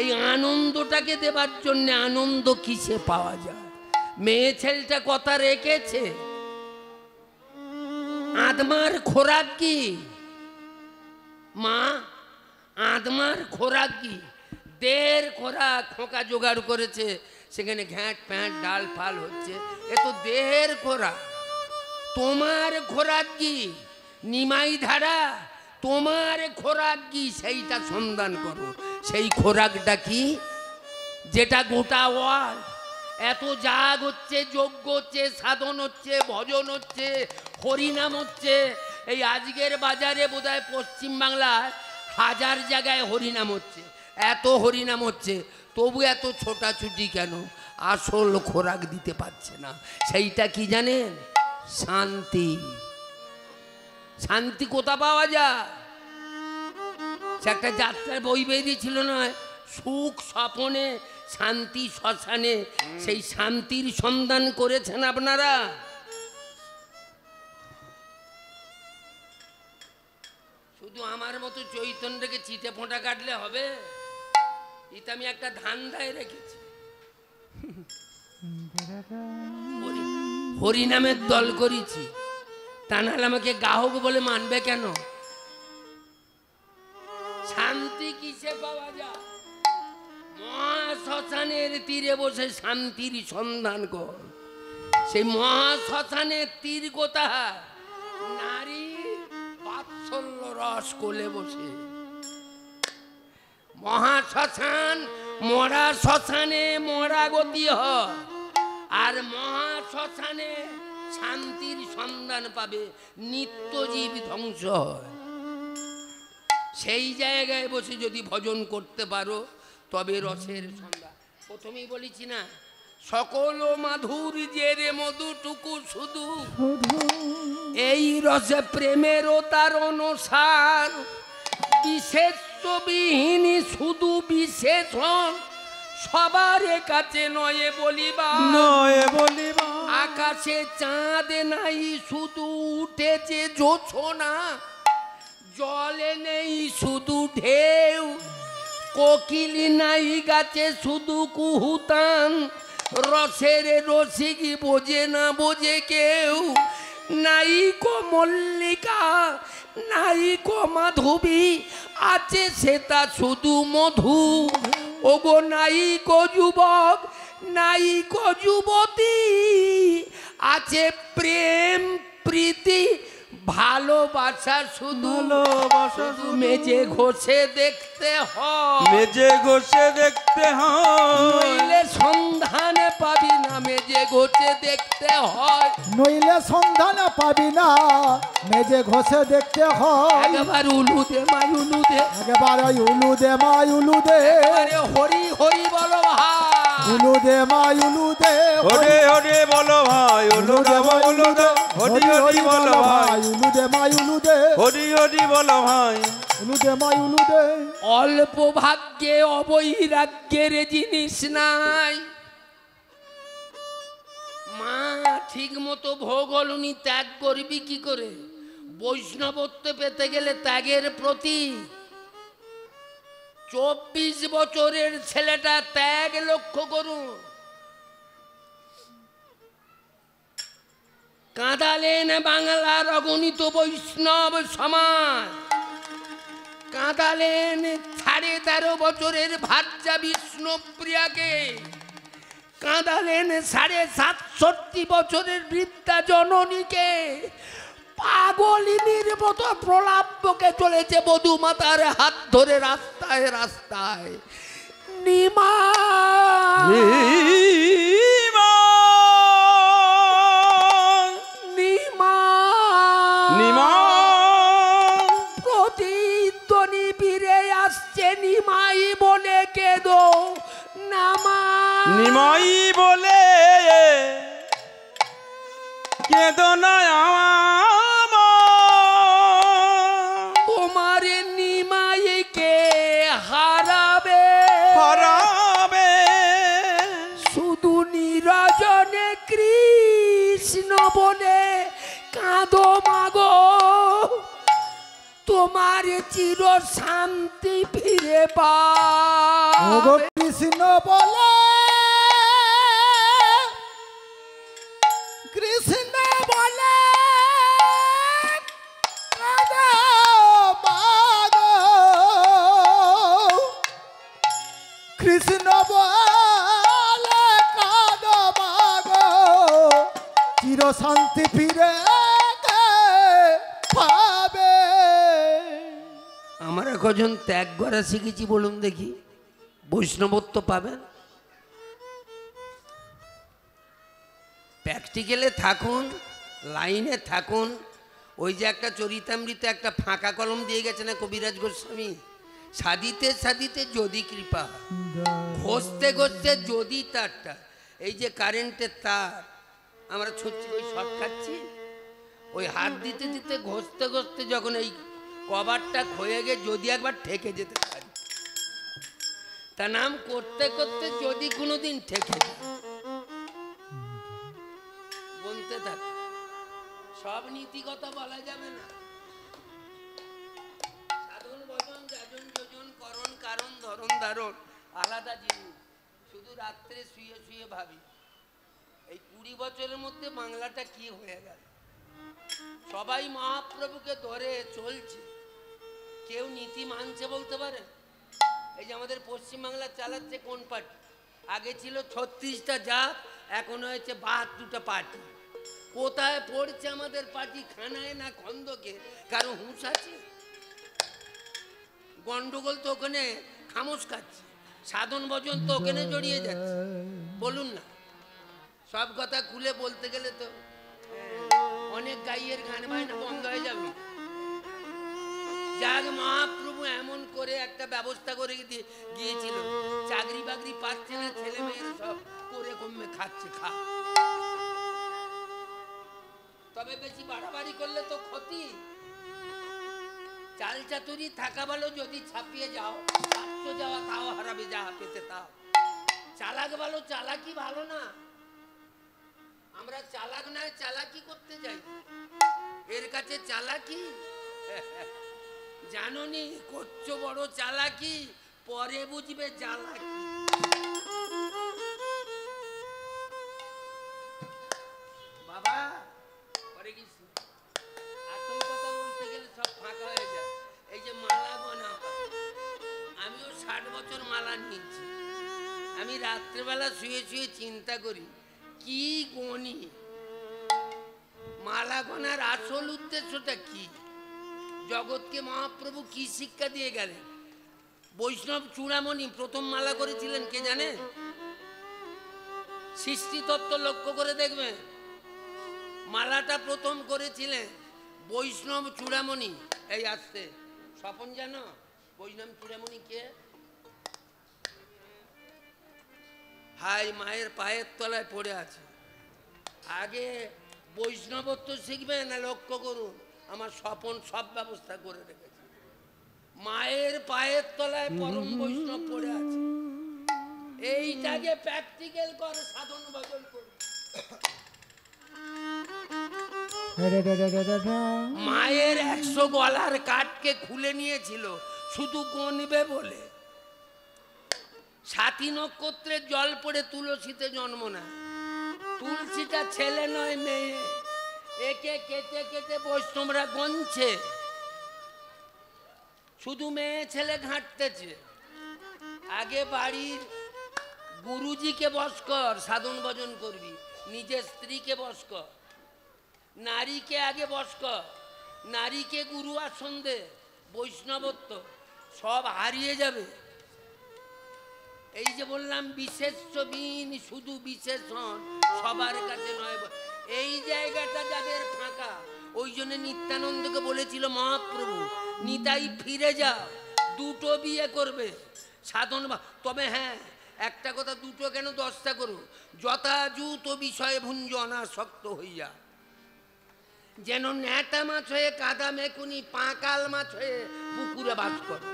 এই আনন্দটাকে দেবার জন্য আনন্দ কিসে পাওয়া যায়? মেয়ে ছেলেটা কথা রেখেছে। আত্মার খোরাক কি মা? আত্মার খোরাক কি? দেহের খোরাক খোকা জোগাড় করেছে, সেখানে ঘ্যাঁট প্যাঁট ডাল ফাল হচ্ছে, এ তো দেহের খোরাক। তোমার খোরাক কি নিমাই ধারা? তোমার খোরাক কি সেইটা সন্ধান করো। সেই খোরাকটা কি? যেটা গোটা ওয়াল এত জাগ হচ্ছে, যজ্ঞ হচ্ছে, সাধন হচ্ছে, ভজন হচ্ছে, হরিনাম হচ্ছে। এই আজকের বাজারে বোধহয় পশ্চিমবাংলায় 1000 জায়গায় হরিনাম হচ্ছে, এত হরিনাম হচ্ছে, তবু এত ছোটাছুটি কেন? আসল খোরাক দিতে পারছে না। সেইটা কি জানেন? শান্তি। শান্তি কোথা পাওয়া যায়? সে একটা যাত্রার বই বেরিয়েছিল না, সুখ স্বপনে শান্তি শ্মশানে। সেই শান্তির সন্ধান করেছেন আপনারা? শুধু আমার মতো চৈতন্যকে চিটে ফোঁটা কাটলে হবে? এটা আমি একটা ধান্দায় রেখেছি। হরিনামের দল করেছি, তা নাহলে আমাকে গ্রাহক বলে মানবে কেন? শান্তি কিসে পাওয়া যায়? মহাশ্মশানের তীরে বসে শান্তির সন্ধান কর। সেই মহাশ্মশানের তীর কোথায়? নারী বাৎসল্য রস কোলে বসে। মহাশ্মশান মরা শ্মশানে মরা গতি হয়, আর মহাশ্মশানে শান্তির সন্ধান পাবে, নিত্যজীব ধ্বংস হয়। সেই জায়গায় বসে যদি ভজন করতে পারো তবে রসের সন্ধান। প্রথমেই বলেছি না, সকল মাধুর্যের মধুটুকু শুধু এই রসে প্রেমেরও তার অনুসার, বিশেষবিহীন শুধু বিশেষণ সবার কাছে নয় বলিবা, নয় বলিবা। আকাশে চাঁদ নাই শুধু উঠেছে জোছনা, জলে নেই শুধু ঢেউ, কোকিল নাই গাছে শুধু কুহুতান, রসের রসিক বোঝে না বোঝে কেউ, নাই কো মল্লিকা নাই কো মাধবী, আছে সেটা শুধু মধু। ওগো নাই কো যুবক নাই কো যুবতী, আছে প্রেম প্রীতি ভালোবাসা শুধু। শুধু মেজে ঘষে দেখতে হয়, মেজে ঘষে দেখতে হয়, নইলে সন্ধানে পাবি না। মেজে ঘষে দেখতে হয়, নইলে সন্ধান পাবি না, মেজে ঘষে দেখতে হয়। একবার উলু দে মাই উলু দে, একেবারে উলু দে মা উলু দে, আরে হরি হরি বলো ভাই, উলু দে মা উলু দে, হরে হরে বলো ভাই, উলু দে উলু দে, হরি হরি বলো ভাই, উলু দে মা উলু দে, হরি হরি বলো ভাই, উলু দে মা উলু দে। অল্প ভাগ্যে অবৈরাগ্যের জিনিস নাই। মা ঠিক মতো ভোগ হলুনি, ত্যাগ করবি কি করে? বৈষ্ণবত্ব পেতে গেলে ত্যাগের প্রতি। 24 বছরের ছেলেটা ত্যাগ লক্ষ্য করুন। কাঁদালেন বাংলার অগণিত বৈষ্ণব সমাজ, কাঁদালেন 13.5 বছরের ভার্যা বিষ্ণুপ্রিয়াকে, কাঁদালেন 67 বছরের বৃদ্ধা জননীকে, পাগলিনীর মতো প্রলাপকে চলেছে বধূ মাতার হাত ধরে রাস্তায় রাস্তায়। নিমা নিমা নিমা প্রতিধ্বনি ফিরে আসছে, নিমাই বলে কেঁদো নামা, নিমাই বলে কেঁদো না তোমার নিমাইকে হারাবে, হারাবে, শুধু নিরজনে মাগো তোমার চির শান্তি ফিরে ওগো পাবে। কৃষ্ণ বলে কৃষ্ণ বলে কাঁদো মাগো কৃষ্ণ বলে কাঁদো মাগো চির শান্তি ফিরে পাবে। আমরা কজন ত্যাগ করা শিখেছি বলুন দেখি, বৈষ্ণবত্ব পাবেন? প্র্যাকটিক্যালে থাকুন, লাইনে থাকুন। ওই যে একটা চরিতামৃতে একটা ফাঁকা কলম দিয়ে গেছে না কবিরাজ গোস্বামী, সাধিতে সাধিতে যদি কৃপা, ঘষতে ঘষতে যদি তারটা, এই যে কারেন্টের তার আমরা ছুটছি, ওই শর্ট খাচ্ছি, ওই হাত দিতে দিতে ঘষতে ঘষতে যখন এই কভারটা ক্ষয়ে গিয়ে যদি একবার ঠেকে যেতে পারি, তা নাম করতে করতে যদি কোনোদিন ঠেকে যায়, বলতে থাকে সব নীতিগত বলা যাবে না। সাধন ভজন যাজন যোজন করণ কারণ ধরন ধারণ আলাদা জিনিস। শুধু রাত্রে শুয়ে শুয়ে ভাবি এই 20 বছরের মধ্যে বাংলাটা কি হয়ে গেল। সবাই মহাপ্রভুকে ধরে চলছে, কেউ নীতি মানছে বলতে পারে? এই যে আমাদের পশ্চিমবাংলা চালাচ্ছে কোন পার্টি? আগে ছিল 36টা জাত, এখন হয়েছে 72টা পার্টি। কোথায় পড়ছে আমাদের পার্টি? খানায় না খন্দকে? কারো হুঁশ আছে? গন্ডগোল তো ওখানে খামোশ খাচ্ছে, সাধন ভজন তো ওখানে জড়িয়ে যাচ্ছে। বলুন না, সব কথা খুলে বলতে গেলে তো অনেক গাইয়ের গান বাজনা বন্ধ হয়ে যাবে। যাক, মহাপ্রভু এমন করে একটা ব্যবস্থা করে গিয়েছিল, চাকরি বাকরি পাচ্ছে না, ছেলে মেয়েরা সব করে কমে খাচ্ছে। তবে বেশি বাড়াবাড়ি করলে তো ক্ষতি। চাল চাতুরি থাকা ভালো, যদি ছাপিয়ে যাও ছাত্র যাওয়া তাও হারাবে, যা পেতে তাও। চালাক ভালো, চালাকি ভালো না। আমরা চালাক না, চালাকি করতে যাই, এর কাছে চালাকি। জানোনি করছো বড় চালাকি, পরে বুঝবে চালাকি। বাবা পরে গেছি, আসল কথা বলতে গেলে সব ফাঁকা হয়ে যায়। এই যে মালা গোনা, আমিও 60 বছর মালা নিয়েছি। আমি রাত্রেবেলা শুয়ে শুয়ে চিন্তা করি কি গণি, মালা গোনার আসল উদ্দেশ্যটা কি? জগৎকে মহাপ্রভু কি শিক্ষা দিয়ে গেলেন? বৈষ্ণব চূড়ামণি প্রথম মালা করেছিলেন কে জানে? সৃষ্টি তত্ত্ব লক্ষ্য করে দেখবেন, মালাটা প্রথম করেছিলেন বৈষ্ণব চূড়ামণি। এই আসছে স্বপন, জানো বৈষ্ণব চূড়ামণি কে? হাই মায়ের পায়ের তলায় পড়ে আছে। আগে বৈষ্ণবত্ব শিখবে না, লক্ষ্য করুন আমার স্বপন সব ব্যবস্থা করে রেখেছে। মায়ের পায়ের তলায় পরম বৈষ্ণব পড়ে আছে। এইটাকে প্র্যাকটিক্যাল করে সাধন ভজন করবে। মায়ের 100 গলার কাঠকে খুলে নিয়েছিল শুধু গণবে বলে। 7 নক্ষত্রের জল পড়ে তুলসীতে জন্ম না। তুলসীটা ছেলে নয় মেয়ে, একে কেটে কেটে বৈষ্ণবরা গনছে, শুধু মেয়ে ছেলে ঘাঁটতেছে। আগে বাড়ির গুরুজিকে বস কর, সাধন ভজন করবি। নিজের স্ত্রীকে বস কর, নারীকে আগে বস কর, নারীকে গুরু আসন দে। বৈষ্ণবত্ব সব হারিয়ে যাবে। এই যে বললাম বিশেষবিহীন, শুধু বিশেষণ, সবার কাছে নয়। এই জায়গাটা যাদের ফাঁকা, ওই জন্য নিত্যানন্দকে বলেছিল মহাপ্রভু, নিতাই ফিরে যা, 2টো বিয়ে করবে সাধন। তবে হ্যাঁ, একটা কথা, 2টো কেন 10টা করো, যথাযুত বিষয়ে ভুঞ্জ অনাসক্ত হইয়া। যেন ন্যাটা মাছ হয়ে কাদা মেকুনি, পাঁকাল মাছ হয়ে পুকুরে বাস করে।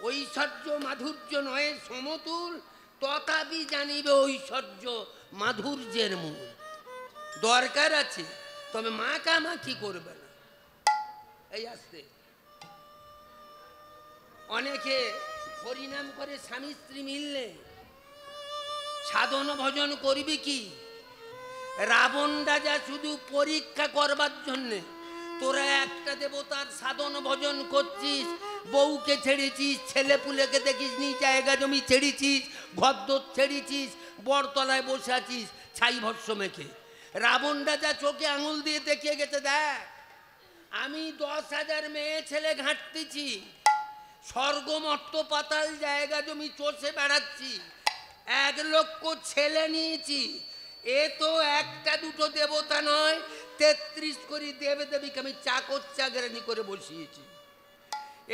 ঐশ্বর্য মাধুর্য নয় সমতুল, তথাপি জানিবে ঐশ্বর্য মাধুর্যের মূল। দরকার আছে, তবে মাখামাখি করবে না। এই আসতে অনেকে হরিনাম করে স্বামী স্ত্রী মিললে সাধন ভজন করবি কি? রাবণ রাজা শুধু পরীক্ষা করবার জন্যে তোরা একটা দেবতার সাধন ভজন করছিস, বউকে ছেড়েছিস, ছেলে পুলেকে দেখিস নি, জায়গা জমি ছেড়েছিস, ঘরদোর ছেড়েছিস, বরতলায় বসে আছিস ছাই ভস্য মেখে। রাবণ রাজা চোখে আঙুল দিয়ে দেখিয়ে গেছে, দেখ আমি 10,000 মেয়ে ছেলে ঘাঁটতেছি, স্বর্গ মর্ত পাতাল জায়গা জমি চষে বেড়াচ্ছি, 1 লক্ষ ছেলে নিয়েছি, এ তো একটা দুটো দেবতা নয়, 33 কোটি দেবদেবীকে আমি চাকর চাকরানি করে বসিয়েছি।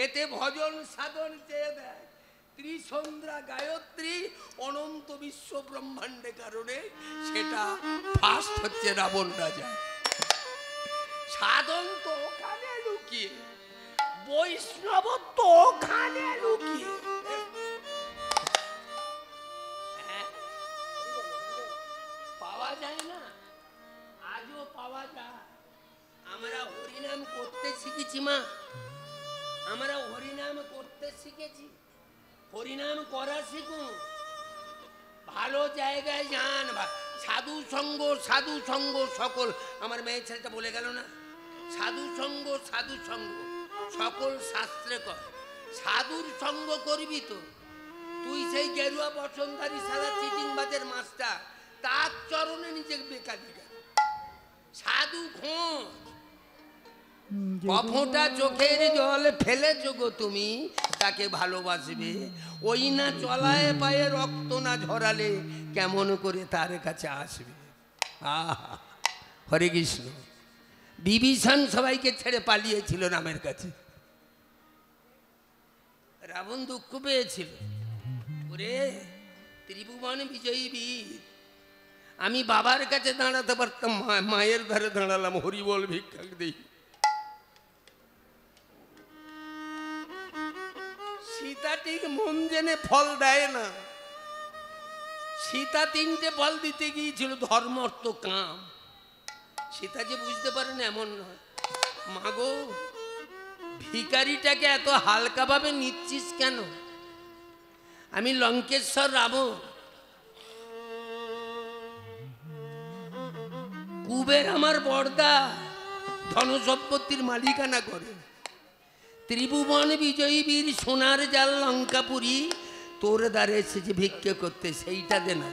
এতে ভজন সাধন চেয়ে দেয়, ত্রিসন্ধ্যা গায়ত্রী অনন্ত বিশ্ব ব্রহ্মাণ্ডে কারণে সেটা ফার্স্ট হচ্ছে রাবণ রাজা। সাধন তো ওখানে লুকিয়ে, বৈষ্ণব তো ওখানে লুকিয়ে। পাওয়া যায় না, আজও পাওয়া যায়। আমরা হরিনাম করতে শিখেছি মা, আমরা হরিনাম করতে শিখেছি, হরিনাম করা শিখুন, ভালো জায়গায় যান, সাধু সঙ্গ সকল। আমার মেয়ে ছেলেটা বলে গেল না, সাধু সঙ্গ সকল শাস্ত্রে কর। সাধুর সঙ্গ করবি তো তুই সেই গেরুয়া বসনধারী সারা চিটিংবাজের মাস্টার, তার চরণে নিজে বেকার দিকা। সাধু খোঁজ, অফোঁটা চোখের জল ফেলে যোগো তুমি তাকে ভালোবাসবে, ওই না চলায় পায়ে রক্ত না ঝরালে কেমন করে তার কাছে আসবে। আহা, হরে কৃষ্ণ। বিভীষণ সবাইকে ছেড়ে পালিয়েছিল রামের কাছে, রাবণ দুঃখ পেয়েছিল, ওরে ত্রিভুবন বিজয়ী বীর, আমি বাবার কাছে দাঁড়াতে পারতাম, মায়ের ধারে দাঁড়ালাম, হরি বল ভিক্ষা দিই। সীতা ঠিক মন জেনে ফল দেয় না, সীতা 3টে ফল দিতে গিয়েছিল, ধর্ম অর্থ কাম। সীতা যে বুঝতে পারে না এমন নয়, মাগো ভিখারিটাকে এত হালকা ভাবে নিচ্ছিস কেন? আমি লঙ্কেশ্বর রাবণ, কুবের আমার বড়দা, ধন সম্পত্তির মালিকানা করে, ত্রিভুবন বিজয়ী বীর সোনার জাল লঙ্কাপুরী, তোর দ্বারে এসেছে ভিক্ষে করতে, সেইটা দে না।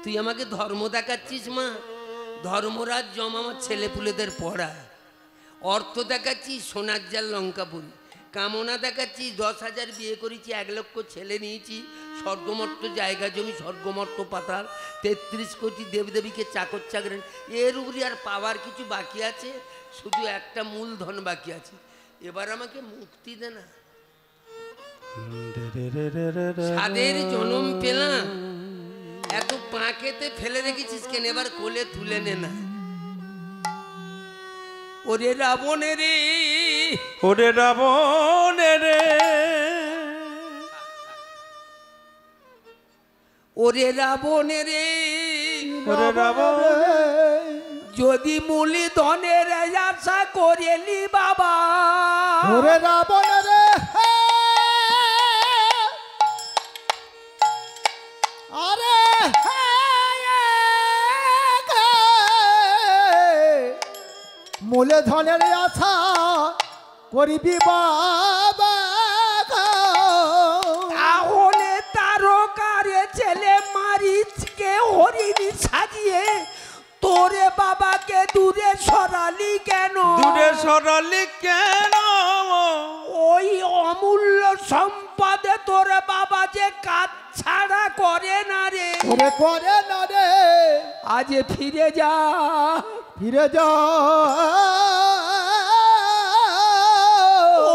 তুই আমাকে ধর্ম দেখাচ্ছিস মা, ধর্মরাজ জমা আমার ছেলেপুলেদের পড়ায়, অর্থ দেখাচ্ছিস সোনার জাল লঙ্কাপুরী, কামনা দেখাচ্ছিস 10,000 বিয়ে করেছি, 1 লক্ষ ছেলে নিয়েছি, স্বর্গমর্ত জায়গা জমি, স্বর্গমর্ত পাতাল, 33 কোটি দেবদেবীকে চাকর চাকরেন, এর উপরে আর পাওয়ার কিছু বাকি আছে? শুধু একটা মূলধন বাকি আছে, এবার আমাকে মুক্তি দে না। সাদের জনম পেলাম, এত পাঁকেতে ফেলে রেখেছিস কেন, এবার কোলে তুলে নে না। ওরে রাবণে রে, ওরে রাবণে রে, ওরে রাবণে রে, ওরে রাবণ, যদি মূলি ধনের আশা করেলি বাবা, ওরে রাবণ রে, আরে মূলে ধনের আশা করিবি বাবা, তাহলে তারকারে ছেলে মারিচকে হরিণী সাজিয়ে তোরে বাবাকে দূরে সরালি কেন? দূরে সরালি কেন? ওই অমূল্য সম্পদে তোরে বাবা যে কাজ ছাড়া করে না রে, ওরে করে না রে, আজ ফিরে যা, ফিরে যা,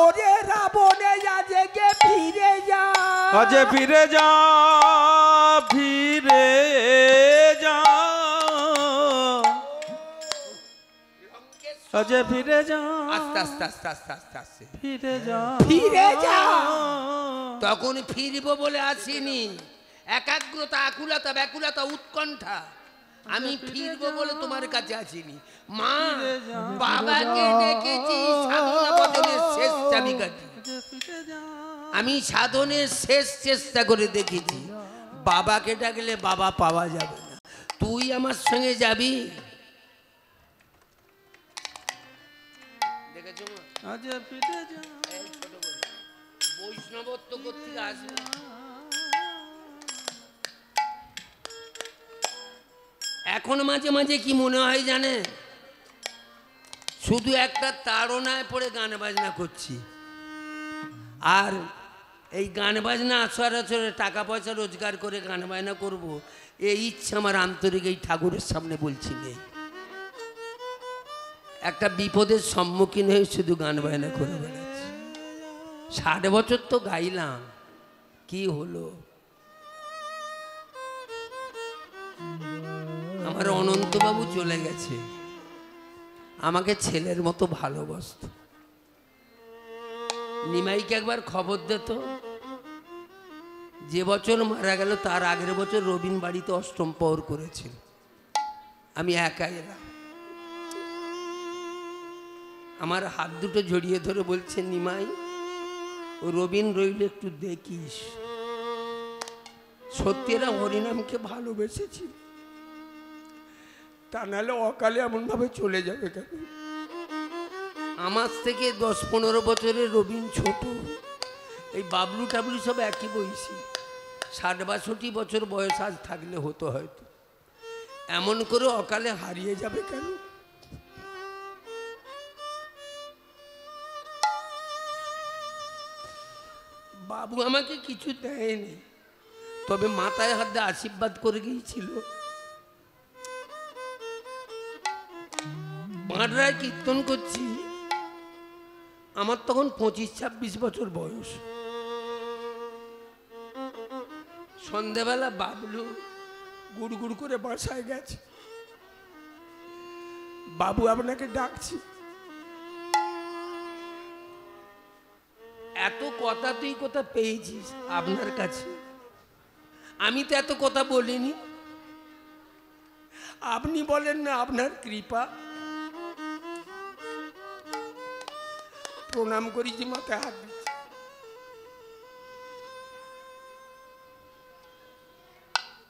ওরে রাবণে আজকে ফিরে যা, আজ ফিরে যা, ফিরে যা, আজ ফিরে যা, আস্তে আস্তে আস্তে আস্তে আস্তে আস্তে ফিরে যা, ফিরে যা। তখন ফিরবো বলে আসিনি, একাগ্রতা, আকুলতা, ব্যাকুলতা, উৎকণ্ঠা আমি ফিরবো বলে তোমার কাছে আসিনি মা। বাবাকে ডেকেছি সাধনা ভজনের শেষ চাবিকাঠি। আমি সাধনের শেষ চেষ্টা করে দেখেছি, বাবাকে ডাকলে বাবা পাওয়া যাবে না। তুই আমার সঙ্গে যাবি? দেখেছো মা? এই ছোট করে বৈষ্ণবত্ব করতে আসবে। এখন মাঝে মাঝে কি মনে হয় জানে, শুধু একটা তাড়নায় পড়ে গান বাজনা করছি, আর এই গান বাজনা আসরে টাকা পয়সা রোজগার করে গান বাজনা করব, এই ইচ্ছা আমার আন্তরিক এই ঠাকুরের সামনে বলছি নেই। একটা বিপদের সম্মুখীন হয়ে শুধু গান বাজনা করে বেড়াচ্ছি। 60 বছর তো গাইলাম, কি হলো? আমার অনন্তবাবু চলে গেছে, আমাকে ছেলের মতো ভালোবাসত। নিমাইকে একবার খবর দিত, যে বছর মারা গেল তার আগের বছর রবিন বাড়িতে অষ্টম প্রহর করেছিল, আমি একা এলাম। আমার হাত দুটো জড়িয়ে ধরে বলছে, নিমাই ও রবিন রইল একটু দেখিস। সত্যি এরা হরিনামকে ভালোবেসেছিল, তা নাহলে অকালে এমনভাবে চলে যাবে কেন? আমার থেকে 10-15 বছরের রবিন ছোট, এই বাবলু টাবলু সব একই বয়সী। 60-62 বছর বয়স আজ থাকলে হতো হয়তো, এমন করে অকালে হারিয়ে যাবে কেন? বাবু আমাকে কিছু দেয়নি, তবে মাথায় হাত দিয়ে আশীর্বাদ করে গিয়েছিল। পাঁড়রায় কীর্তন করছি, আমার তখন 25-26 বছর বয়স। সন্ধ্যাবেলা বাবলু গুড় গুড় করে বাসায় গেছে, বাবু আপনাকে ডাকছি। এত কথা তুই কোথা পেয়েছিস আপনার কাছে? আমি তো এত কথা বলিনি। আপনি বলেন না আপনার কৃপা। প্রণাম করেছি, মাথায় হাত দিচ্ছি।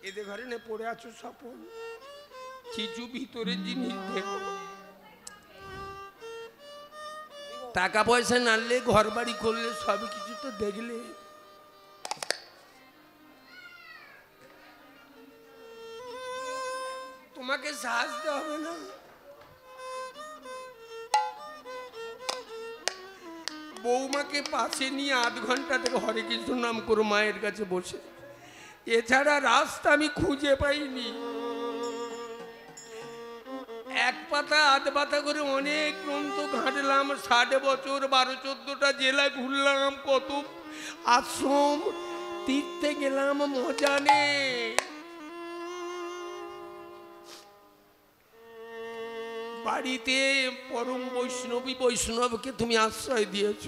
এদের ঘরে নে পড়ে আছো স্বপন, চিচু ভিতরে জিনিস দেব। টাকা পয়সা নাড়লে, ঘর বাড়ি করলে, সব কিছু তো দেখলে। তোমাকে সাহায্য হবে না। বৌমাকে পাশে নিয়ে 8 ঘন্টা থেকে হরে কৃষ্ণ নাম করো মায়ের কাছে বসে, এছাড়া রাস্তা আমি খুঁজে পাইনি। এক পাতা 8 পাতা করে অনেক গ্রন্থ ঘাঁটলাম, 60 বছর 12-14টা জেলায় ঘুরলাম, কত আশ্রম তীর্থে গেলাম, মজা নেই। বাড়িতে পরম বৈষ্ণবকে তুমি আশ্রয় দিয়েছ,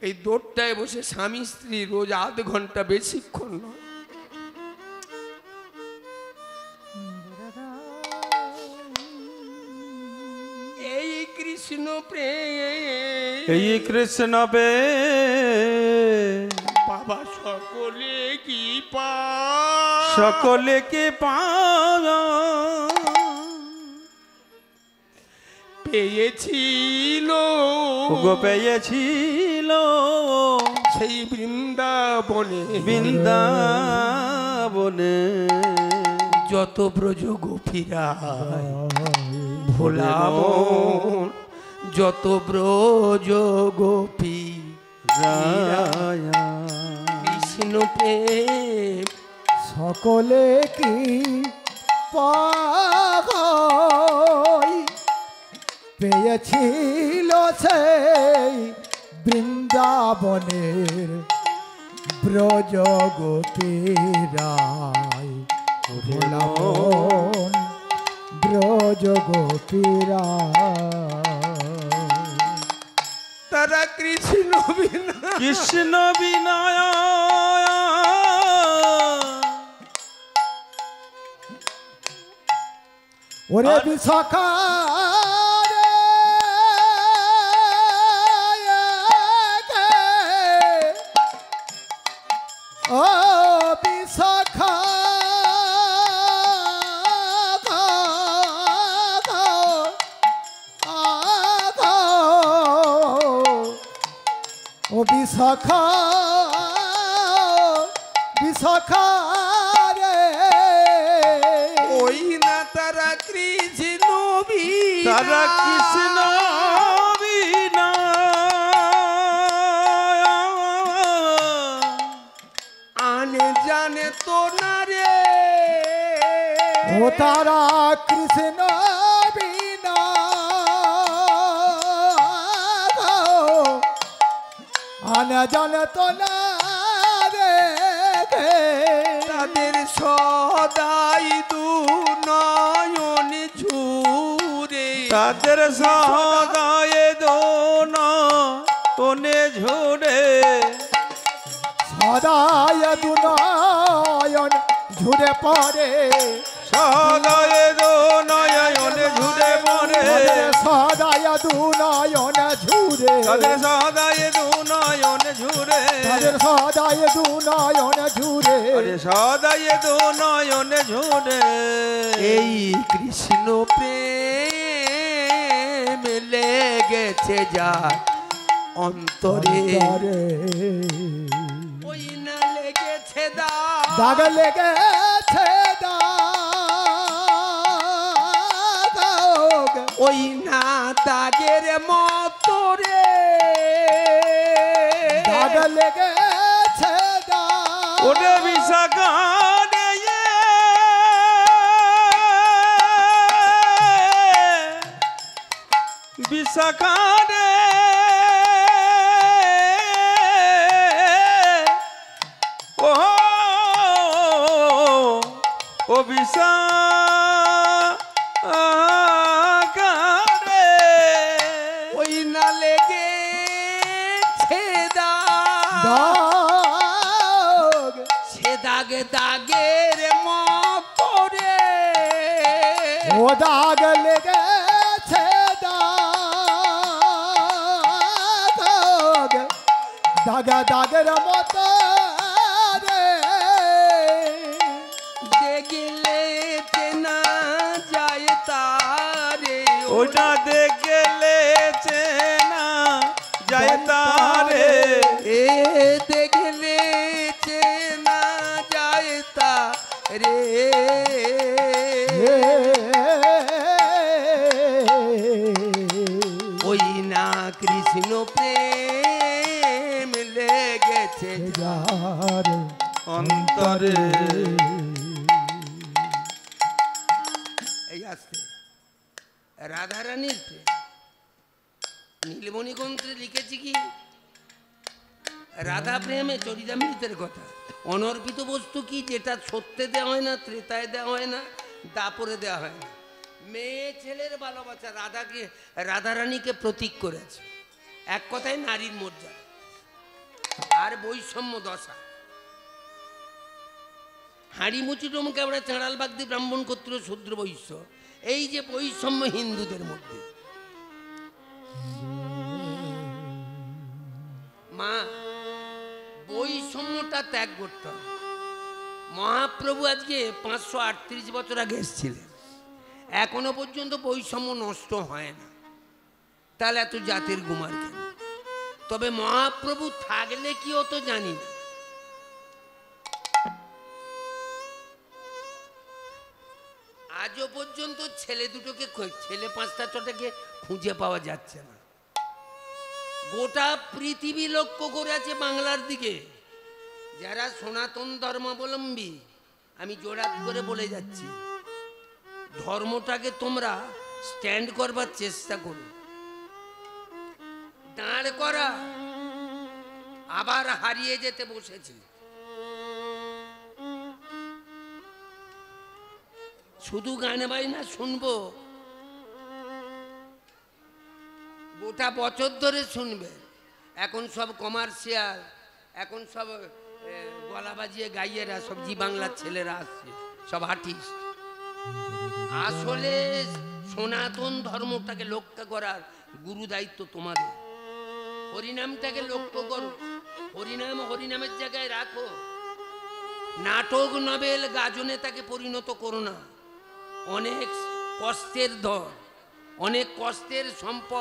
এই দোরটায় বসে স্বামী স্ত্রী রোজ 8 ঘন্টা, বেশিক্ষণ নয়। এই কৃষ্ণ প্রেম, এই কৃষ্ণ প্রেম বাবা সকলে কি পা, সকলে কি পাওয়া পেয়েছিল, গো পেয়েছিল সেই বৃন্দাবনে, বৃন্দাবনে যত ব্রজ গোপীরা ভোলাম, যত ব্রজ গোপী কৃষ্ণ প্রেম সকলে কি পাগল পেয়েছিল সেই বৃন্দাবনের ব্রজ গোপীরাই, ভোলামন ব্রজ গোপীরা। তারা কৃষ্ণ বিনা, কৃষ্ণ বিনয় ওরে আর- বিশাখা ও বিশাখা ও বিশাখা বিশাখা রে ওই না তারা কৃষ্ণ তারা কৃষ্ণ বিনা আনে জানে তো না রে ও তারা কৃষ্ণ বিনা আনা জানে তো না রে তাদের সদাই দু নয়ন ঝুরে তাদের সদায়ে দোন কোনে ঝুড়ে সদায় দুনয়ন ঝুরে পড়ে সদায়ে দোনয়নে ঝুড়ে পড়ে সদায় দুনয়ন ঝুরে তাদের সদায়ে দোনয়নে ঝুড়ে তাদের সদায় দুনয়ন ঝুরে আরে সদায়ে দোনয়নে ঝুড়ে এই কৃষ্ণ প্রেম লেগেছে যা অন্তরে ওই না লেগেছে দাগ লেগেছে দাগ ওই না দাগের মতো রে দাগ লেগেছে দাগ ওরে বিশাখা রে বিশাখা রে ও ও বিশাখা রে ওই না লেগেছে দাগ সে দাগে দাগের মতো রে ও দাগ লেগেছে দাগ দাগ দাগের মতো রে দেখলে চেনা যায় তারে ওটা দেখলে চেনা যায় তারে এ দেখলে চেনা যায় তারে ওই না কৃষ্ণ প্রেম লেগেছে অন্তরে এই আসতে রাধারানীর প্রেম নীলমণি গ্রন্থে লিখেছি কি রাধা প্রেমে চরিতামৃতের কথা অনর্পিত বস্তু কি যেটা সত্যে দেওয়া হয় না ত্রেতায় দেওয়া হয় না দাপরে দেওয়া হয় না মেয়ে ছেলের ভালোবাসা রাধারানীকে প্রতীক করেছে এক কথায় নারীর মর্যাদা আর বৈষম্য দশা হাঁড়ি মুচি ডোমকে আমরা চাঁড়াল বাগদি ব্রাহ্মণ ক্ষত্রিয় শূদ্র বৈশ্য এই যে বৈষম্য হিন্দুদের মধ্যে মা বৈষম্যটা ত্যাগ করতে হবে মহাপ্রভু আজকে 538 বছর আগে এসেছিলেন এখনো পর্যন্ত বৈষম্য নষ্ট হয় না তাহলে এত জাতির গুমার কেন তবে মহাপ্রভু থাকলে কি হতো জানি না আজও পর্যন্ত ছেলে দুটোকে ছেলে 5টা 6টাকে খুঁজে পাওয়া যাচ্ছে না গোটা পৃথিবী লক্ষ্য করে আছে বাংলার দিকে যারা সনাতন ধর্মাবলম্বী আমি জোড়াত করে বলে যাচ্ছি ধর্মটাকে তোমরা স্ট্যান্ড করবার চেষ্টা করো দাঁড় করা আবার হারিয়ে যেতে বসেছে শুধু গান বাজনা শুনবো গোটা বছর ধরে শুনবে এখন সব কমার্শিয়াল এখন সব গলা বাজিয়ে গাইয়েরা সব জি বাংলার ছেলেরা আসছে সব আর্টিস্ট আসলে সনাতন ধর্মটাকে লক্ষ্য করার গুরু দায়িত্ব তোমাদের। হরিনামটাকে লক্ষ্য করো, হরিনাম হরিনামের জায়গায় রাখো। নাটক নভেল গাজনে তাকে পরিণত করো না। অনেক কষ্টের ধর, অনেক কষ্টের সম্পদ।